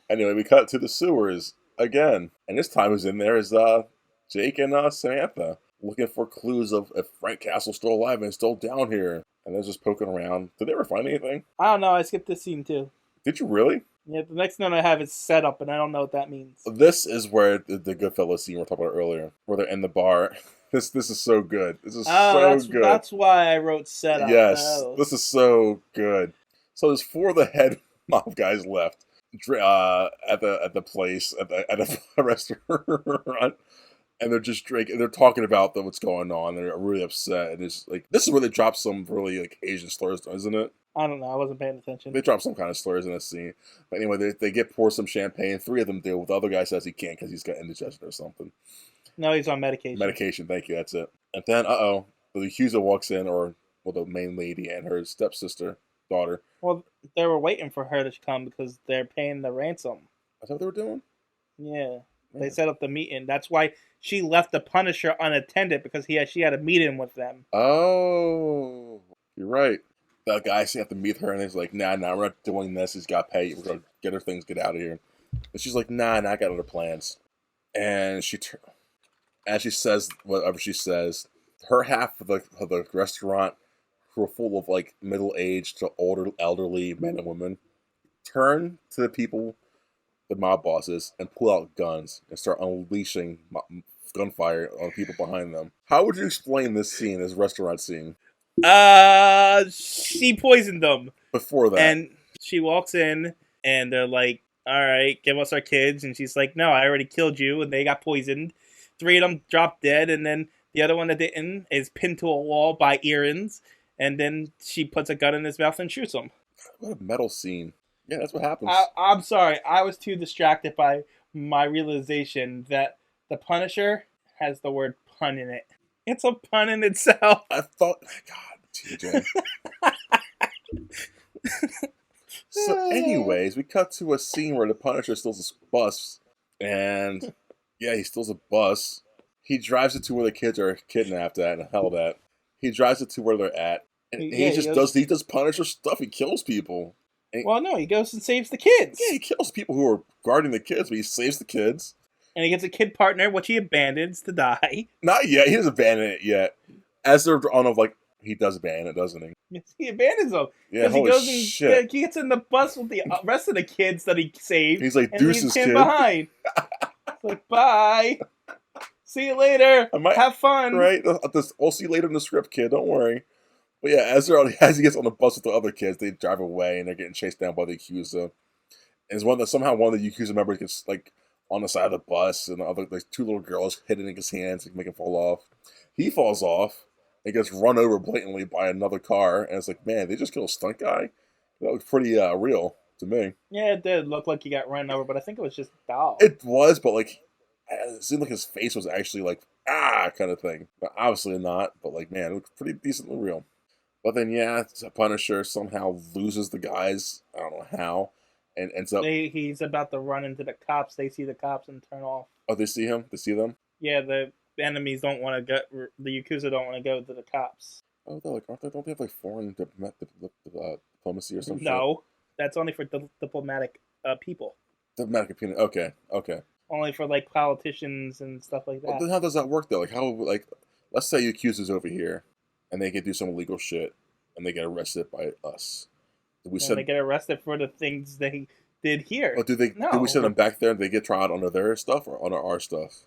Anyway, we cut to the sewers again. And this time who's in there is Jake and Samantha, looking for clues of if Frank Castle's still alive and still down here. And they're just poking around. Did they ever find anything?
I don't know. I skipped this scene too.
Did you really?
Yeah, the next note I have is set up, and I don't know what that means.
This is where the Goodfellas scene we were talking about earlier, where they're in the bar. This is so good. This is good.
That's why I wrote set up.
Yes, This is so good. So there's 4 of the head mob guys left at the place at a restaurant. And they're just drinking. They're talking about what's going on. They're really upset. And it's like, this is where they drop some really like Asian slurs, isn't it?
I don't know. I wasn't paying attention.
They drop some kind of slurs in this scene. But anyway, they get poured some champagne. 3 of them do. The other guy says he can't because he's got indigestion or something.
No, he's on medication.
Medication. Thank you. That's it. And then, the Yakuza walks in, the main lady and her stepsister, daughter.
Well, they were waiting for her to come because they're paying the ransom.
Is that what they were doing?
Yeah. They set up the meeting. That's why she left the Punisher unattended because she had a meeting with them.
Oh, you're right. That guy have to meet her, and he's like, "Nah, we're not doing this. He's got paid. We're gonna get her things, get out of here." And she's like, "Nah, I got other plans." And as she says whatever she says, her half of the restaurant, who are full of like middle-aged to elderly men and women, turn to the people, the mob bosses, and pull out guns and start unleashing gunfire on people behind them. How would you explain this scene, this restaurant scene?
She poisoned them.
Before that,
and she walks in, and they're like, "All right, give us our kids." And she's like, "No, I already killed you," and they got poisoned. 3 of them dropped dead, and then the other one that didn't is pinned to a wall by Aaron's. And then she puts a gun in his mouth and shoots him.
What a metal scene. Yeah, that's what happens.
I'm sorry. I was too distracted by my realization that the Punisher has the word pun in it. It's a pun in itself.
I thought, God, TJ. So, anyways, we cut to a scene where the Punisher steals a bus. And, yeah, he steals a bus. He drives it to where the kids are kidnapped at and held at. He drives it to where they're at. And he does Punisher stuff. He kills people.
Well, no, he goes and saves the kids.
Yeah, he kills people who are guarding the kids, but he saves the kids.
And he gets a kid partner, which he abandons to die.
Not yet. He doesn't abandon it yet. As they're on he does abandon it, doesn't he?
Yes, he abandons them.
Yeah, holy shit.
He gets in the bus with the rest of the kids that he saved.
He's like, deuces,
kid.
Kid.
Behind. It's like, bye. See you later. Have fun.
Right? We'll see you later in the script, kid. Don't worry. But yeah, as he gets on the bus with the other kids, they drive away and they're getting chased down by the Yakuza. And somehow one of the Yakuza members gets like on the side of the bus, and the other 2 little girls hit it in his hands and make him fall off. He falls off and gets run over blatantly by another car, and it's like, man, they just killed a stunt guy? That looked pretty real to me.
Yeah, it did look like he got run over, but I think it was just doll.
It was, but like, it seemed like his face was actually like, kind of thing. But obviously not, but like, man, it looked pretty decently real. But then, yeah, Punisher somehow loses the guys. I don't know how. And ends up...
He's about to run into the cops. They see the cops and turn off.
Oh, they see him? They see them?
Yeah, the enemies don't want to go... The Yakuza don't want to go to the cops.
Oh, they're like, don't they have like foreign diplomacy or something?
No, that's only for diplomatic people.
Diplomatic opinion. Okay.
Only for like politicians and stuff like that.
Well, then how does that work though? Let's say Yakuza's over here, and they could do some illegal shit, and they get arrested by us.
They get arrested for the things they did here.
Oh, do we send them back there and they get tried under their stuff or under our stuff?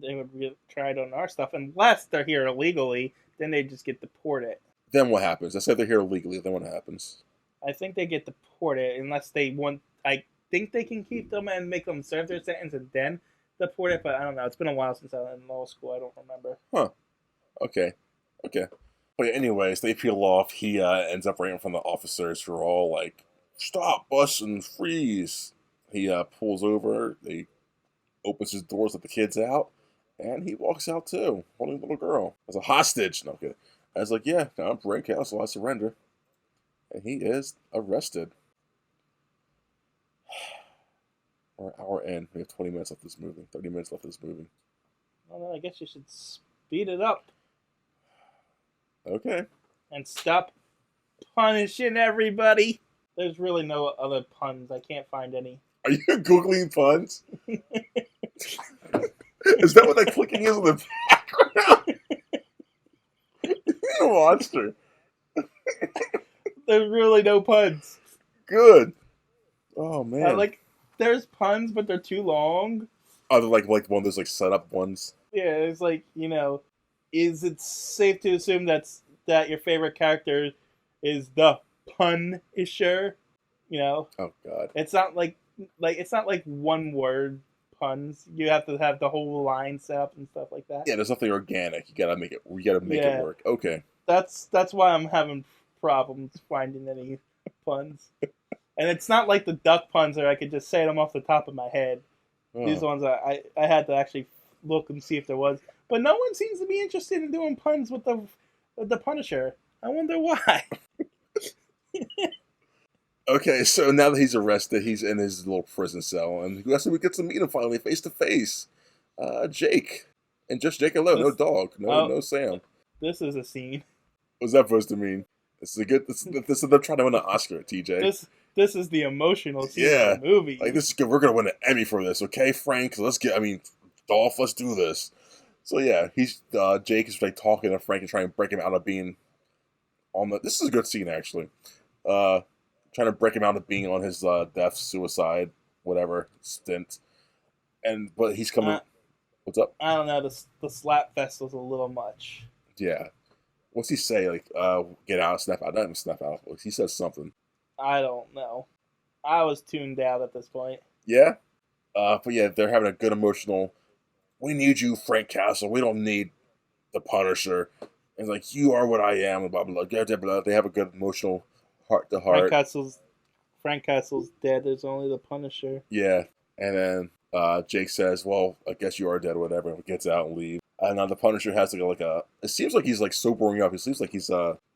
They would be tried on our stuff unless they're here illegally. Then they just get deported.
Then what happens? Let's say they're here illegally. Then what happens?
I think they get deported unless they want. I think they can keep them and make them serve their sentence and then deport it. But I don't know. It's been a while since I was in law school. I don't remember.
Huh. Okay. But yeah, anyways, they peel off. He ends up right in front of the officers who are all like, "Stop, bus, and freeze." He pulls over. He opens his doors, let the kids out, and he walks out too, holding a little girl as a hostage. No, okay. I was like, yeah, I'm Brent Castle. I surrender. And he is arrested. We're an hour in. We have 20 minutes left of this movie. 30 minutes left of this movie.
Well, I guess you should speed it up.
Okay.
And stop punishing everybody. There's really no other puns. I can't find any.
Are you Googling puns? Is that what that clicking is in the background? You're a monster.
There's really no puns.
Good. Oh, man.
There's puns, but they're too long.
Oh, they're like one of those like setup ones?
Yeah, it's like, is it safe to assume that your favorite character is the Punisher? Oh
God.
It's not like one word puns. You have to have the whole line set up and stuff like that.
Yeah, there's nothing organic. You gotta make it work. Okay.
That's why I'm having problems finding any puns. And it's not like the duck puns where I could just say them off the top of my head. Oh. These ones I had to actually look and see if there was. But no one seems to be interested in doing puns with the Punisher. I wonder why.
Okay, so now that he's arrested, he's in his little prison cell, and we get to meet him finally face to face. Jake. And just Jake alone, no
This,
dog,
oh,
no Sam.
this is a scene.
What's that supposed to mean? This is a good. This is them trying to win an Oscar, TJ.
This is the emotional scene
Yeah,
of the movie.
like this is good. We're gonna win an Emmy for this, okay, Frank? Let's get. I mean, Dolph, let's do this. So yeah, he's Jake is like talking to Frank and trying to break him out of being on the. This is a good scene actually. Trying to break him out of being on his death, suicide, whatever stint, but he's coming.
Uh,
What's up?
I don't know. The slap fest was a little much.
Yeah. What's he say? Like, get out, snap out. Not even snap out. He says something.
I don't know. I was tuned out at this point.
Yeah. But yeah, they're having a good emotional. We need you, Frank Castle. We don't need the Punisher. And it's like, you are what I am. Blah blah blah. Blah blah. They have a good emotional heart to heart.
Frank Castle's dead. There's only the Punisher.
Yeah. And then Jake says, "Well, I guess you are dead, or whatever." And gets out and leaves. And now the Punisher has like a. It seems like he's like sobering up. It seems like he's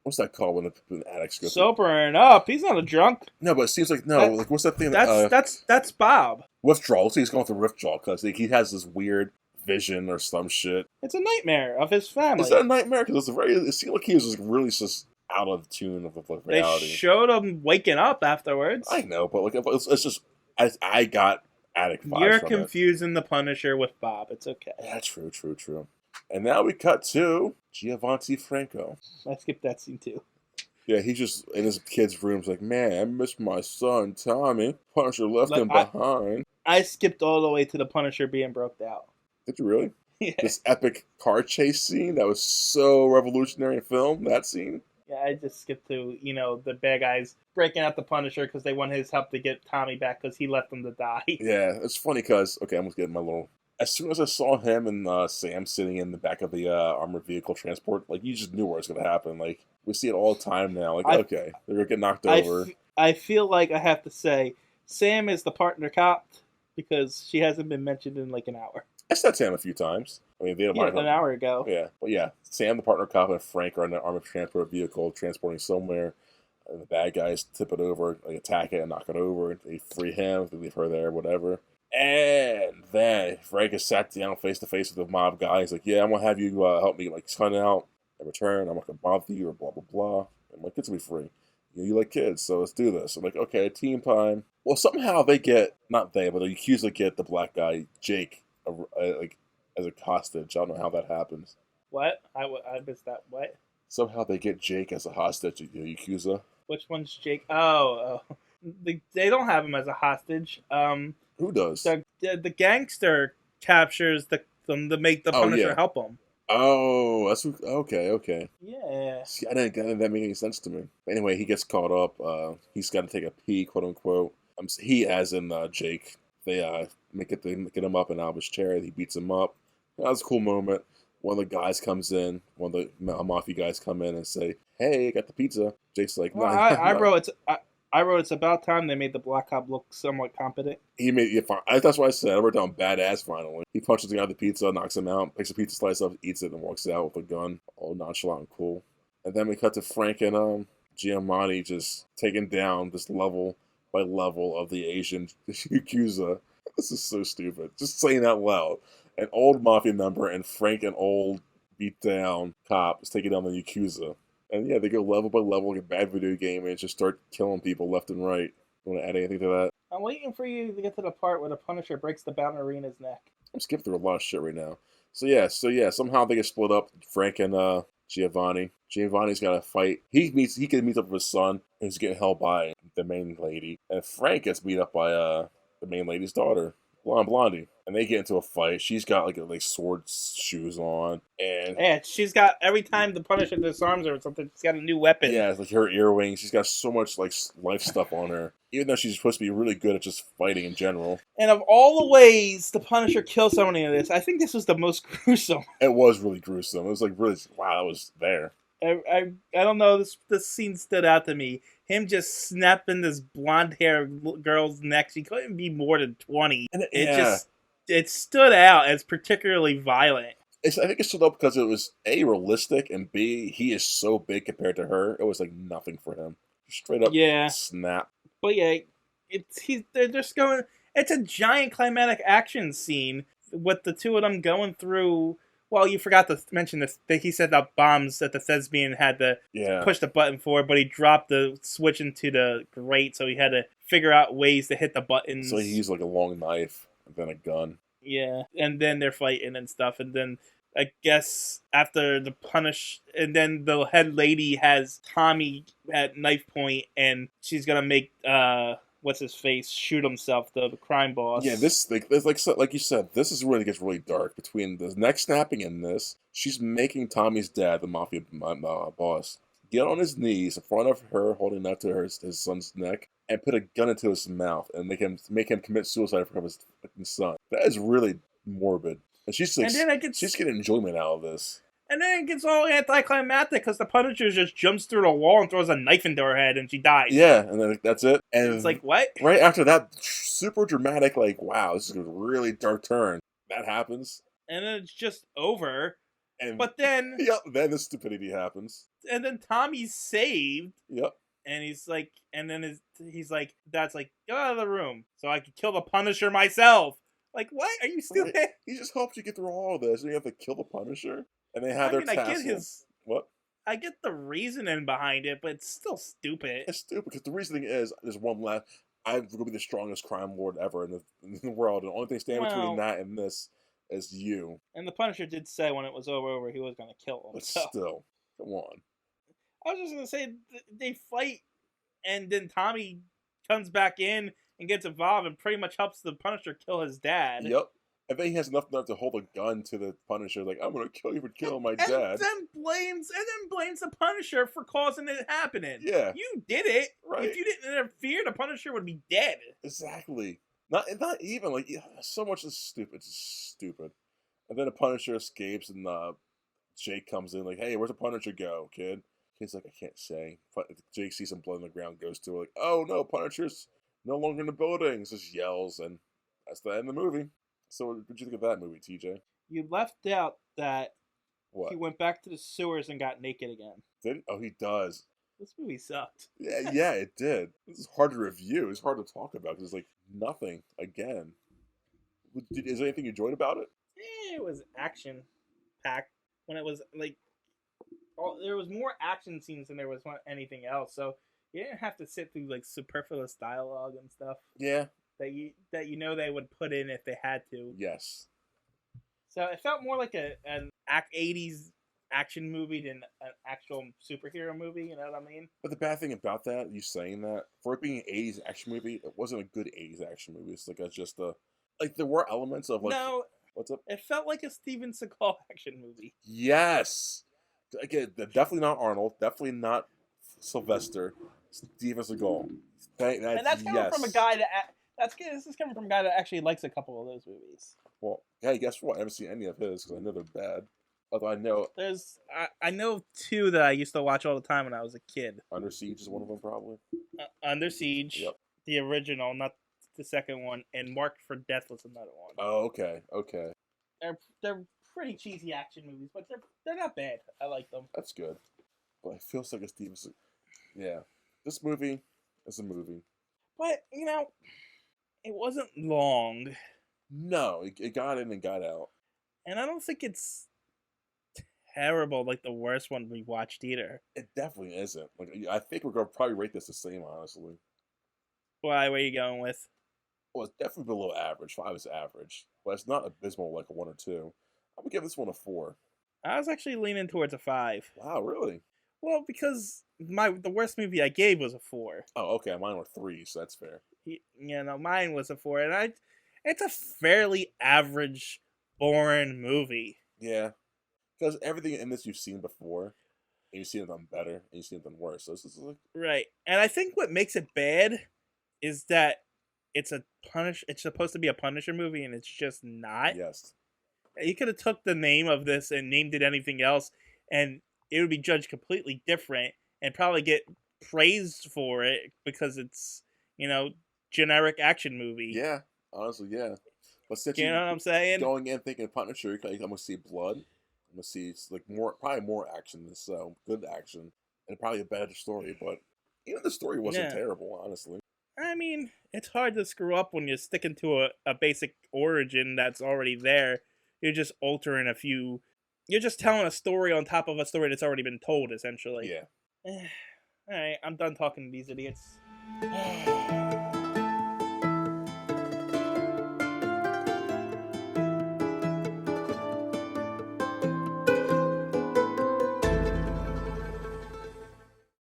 what's that called when the addicts go?
Sobering up. He's not a drunk.
No, but it seems like no. Like what's that thing?
That's Bob.
Withdrawal. So he's going through withdrawal because he has this weird vision or some shit.
It's a nightmare of his family.
Is that a nightmare? Because it seemed like he was just really just out of tune of like reality.
They showed him waking up afterwards.
I know, but like it's just I got addict vibes.
You're
from
confusing the Punisher with Bob. It's okay.
Yeah, true. And now we cut to Giovanni Franco.
I skipped that scene too.
Yeah, he's just in his kid's room. He's like, man, I miss my son Tommy. Punisher left him
Like,
behind.
I skipped all the way to the Punisher being broked out.
Did you really?
Yeah.
This epic car chase scene that was so revolutionary in film. That scene.
Yeah, I just skipped to, the bad guys breaking out the Punisher because they want his help to get Tommy back because he left them to die.
Yeah, it's funny because, okay, I'm just getting my little... As soon as I saw him and Sam sitting in the back of the armored vehicle transport, like, you just knew where it was going to happen. Like, we see it all the time now. Like, okay, they're going to get knocked over.
I feel like I have to say, Sam is the partner cop because she hasn't been mentioned in like an hour.
I said Sam a few times. I mean, they don't mind
an hour ago.
Yeah, but yeah, Sam, the partner cop, and Frank are in an armored transport vehicle transporting somewhere. And the bad guys tip it over, like attack it and knock it over. They free him, they leave her there, whatever. And then Frank is sat down face to face with the mob guy. He's like, "Yeah, I'm gonna have you help me like son out. In return, I'm not gonna bother you or blah blah blah. And my kids will be free. You like kids, so let's do this." I'm like, "Okay, team time." Well, somehow they get not they, but the Yakuza get the black guy Jake like as a hostage. I don't know how that happens.
What? I missed that. What?
Somehow they get Jake as a hostage at Yakuza.
Which one's Jake? Oh. They don't have him as a hostage.
Who does?
The gangster captures them to make the Punisher help him.
Oh, that's okay.
Yeah.
See, I didn't that make any sense to me. Anyway, he gets caught up. He's got to take a pee, quote unquote. He, as in Jake, they get him up and out of his chair. He beats him up. That was a cool moment. One of the guys comes in. One of the mafia guys come in and say, "Hey, I got the pizza." Jake's like, "No."
Well, I wrote it's about time they made the black cop look somewhat competent.
He made it fine. That's what I said. I wrote down badass finally. He punches the guy with the pizza, knocks him out, picks a pizza slice up, eats it, and walks out with a gun, all nonchalant and cool. And then we cut to Frank and Giamatti just taking down this level by level of the Asian Yakuza. This is so stupid. Just saying out loud. An old mafia member and Frank, an old beat down cop, is taking down the Yakuza. And yeah, they go level by level like a bad video game and just start killing people left and right. You want to add anything to that?
I'm waiting for you to get to the part where the Punisher breaks the ballerina's neck.
I'm skipping through a lot of shit right now. So yeah, somehow they get split up. Frank and Giovanni. Giovanni's got to fight. He can meet up with his son, who's getting held by the main lady. And Frank gets beat up by the main lady's daughter, Blondie. And they get into a fight. She's got like sword shoes on, and
she's got every time the Punisher disarms her or something, she's got a new weapon.
Yeah, it's like her earrings. She's got so much like life stuff on her, even though she's supposed to be really good at just fighting in general.
And of all the ways the Punisher kills somebody in this, I think this was the most gruesome.
It was really gruesome. It was like really wow, that was there.
I don't know. This scene stood out to me. Him just snapping this blonde hair girl's neck. She couldn't be more than 20. And it stood out as particularly violent.
I think it stood out because it was A, realistic, and B, he is so big compared to her. It was like nothing for him. Straight up snap.
But yeah, they're just going. It's a giant climatic action scene with the two of them going through. Well, you forgot to mention this. That he set up bombs that the thespian had to
Yeah.
push the button for, but he dropped the switch into the grate, so he had to figure out ways to hit the buttons.
So he used like a long knife and then a gun.
Yeah, and then they're fighting and stuff, and then I guess after the punish, and then the head lady has Tommy at knife point, and she's gonna make what's his face shoot himself, the crime boss.
Yeah, this like you said, this is really gets really dark between the neck snapping and this. She's making Tommy's dad, the mafia boss, get on his knees in front of her, holding out to his son's neck, and put a gun into his mouth and make him commit suicide for his fucking son. That is really morbid. And she's like,
And then it gets
she's getting enjoyment out of this.
and then it gets all anticlimactic because the Punisher just jumps through the wall and throws a knife into her head, and she dies.
Yeah, and then that's it. And
It's like, what?
right after that super dramatic, like, wow, this is a really dark turn. That happens.
And then it's just over.
And
But then,
yep, then the stupidity happens.
and then Tommy's saved,
Yep.
and he's like, he's like, Dad's like, get out of the room so I can kill the Punisher myself. Like, what? Are you stupid?
Right. He just helps you get through all of this. And you have to kill the Punisher. And they have
I
their
mean, I
tassel.
get his,
What?
I get the reasoning behind it, but it's still stupid.
It's stupid because the reasoning is there's one last. I'm going to be the strongest crime lord ever in the world. And the only thing standing
Well-
between that and this is you.
And the Punisher did say when it was over he was gonna kill him.
But
So
still, come on.
I was just gonna say they fight, and then Tommy comes back in and gets involved and pretty much helps the Punisher kill his dad.
Yep. And then he has enough to hold a gun to the Punisher, like, I'm going to kill you for killing my dad.
And then blames the Punisher for causing it happening.
Yeah.
You did it.
Right.
If you didn't interfere, the Punisher would be dead.
Exactly. Not even like so much is stupid. It's just stupid. And then the Punisher escapes, and Jake comes in like, "Hey, where's the Punisher go, kid?" Kid's like, "I can't say." Jake sees some blood on the ground, goes to her like, "Oh no, Punisher's no longer in the building." Just yells, and that's the end of the movie. So, what did you think of that movie, TJ?
You left out that
What
he went back to the sewers and got naked again.
did he? Oh, he does.
This movie sucked.
Yeah, it did. This is hard to review. It's hard to talk about because it's like nothing again. Is there anything you enjoyed about it?
It was action packed when it was like there was more action scenes than there was anything else. So you didn't have to sit through like superfluous dialogue and stuff
Yeah.
that you know they would put in if they had to.
Yes.
So it felt more like an 80s action movie than an actual superhero movie. You know what I mean?
But the bad thing about that, you saying that, for it being an 80s action movie, it wasn't a good 80s action movie. It's like just a, like there were elements of like,
No,
what's up?
it felt like a Steven Seagal action movie.
Yes. Again, definitely not Arnold. Definitely not Sylvester. Steven Seagal.
And that's coming from a guy this is coming from a guy that actually likes a couple of those movies.
Well, hey, guess what? I haven't seen any of his because I know they're bad. Although I know
I know two that I used to watch all the time when I was a kid.
Under Siege is one of them, probably.
Under Siege,
Yep.
the original, not the second one, and Marked for Death was another one.
Oh, okay. Okay.
They're pretty cheesy action movies, but they're not bad. I like them.
That's good. But it feels like a Steven Seagal. Yeah. This movie is a movie.
But, you know, it wasn't long.
No, it got in and got out.
And I don't think it's terrible like the worst one we watched either.
It definitely isn't. Like, I think we're gonna probably rate this the same, honestly.
Why? Where are you going with?
Well, it's definitely below average. 5 is average, but it's not abysmal like a 1 or 2. I'm gonna give this one a 4.
I was actually leaning towards a 5.
Wow, really?
Well, because the worst movie I gave was a 4.
Oh, okay. Mine were 3, so that's fair.
You know, mine was a 4, and it's a fairly average, boring movie.
Yeah, because everything in this you've seen before, and you've seen it done better, and you've seen it done worse. So this is like,
Right. And I think what makes it bad is that it's supposed to be a Punisher movie, and it's just not.
yes,
You could have took the name of this and named it anything else, and it would be judged completely different and probably get praised for it because it's, you know, generic action movie.
yeah. Honestly, yeah. But since
You know what I'm saying?
going in thinking Punisher, I'm gonna see blood. I'm gonna see like probably more action than so, good action, and probably a better story. But even the story wasn't
Yeah.
terrible, honestly.
I mean, it's hard to screw up when you're sticking to a basic origin that's already there. You're just altering a few. You're just telling a story on top of a story that's already been told, essentially.
Yeah.
Alright, I'm done talking to these idiots.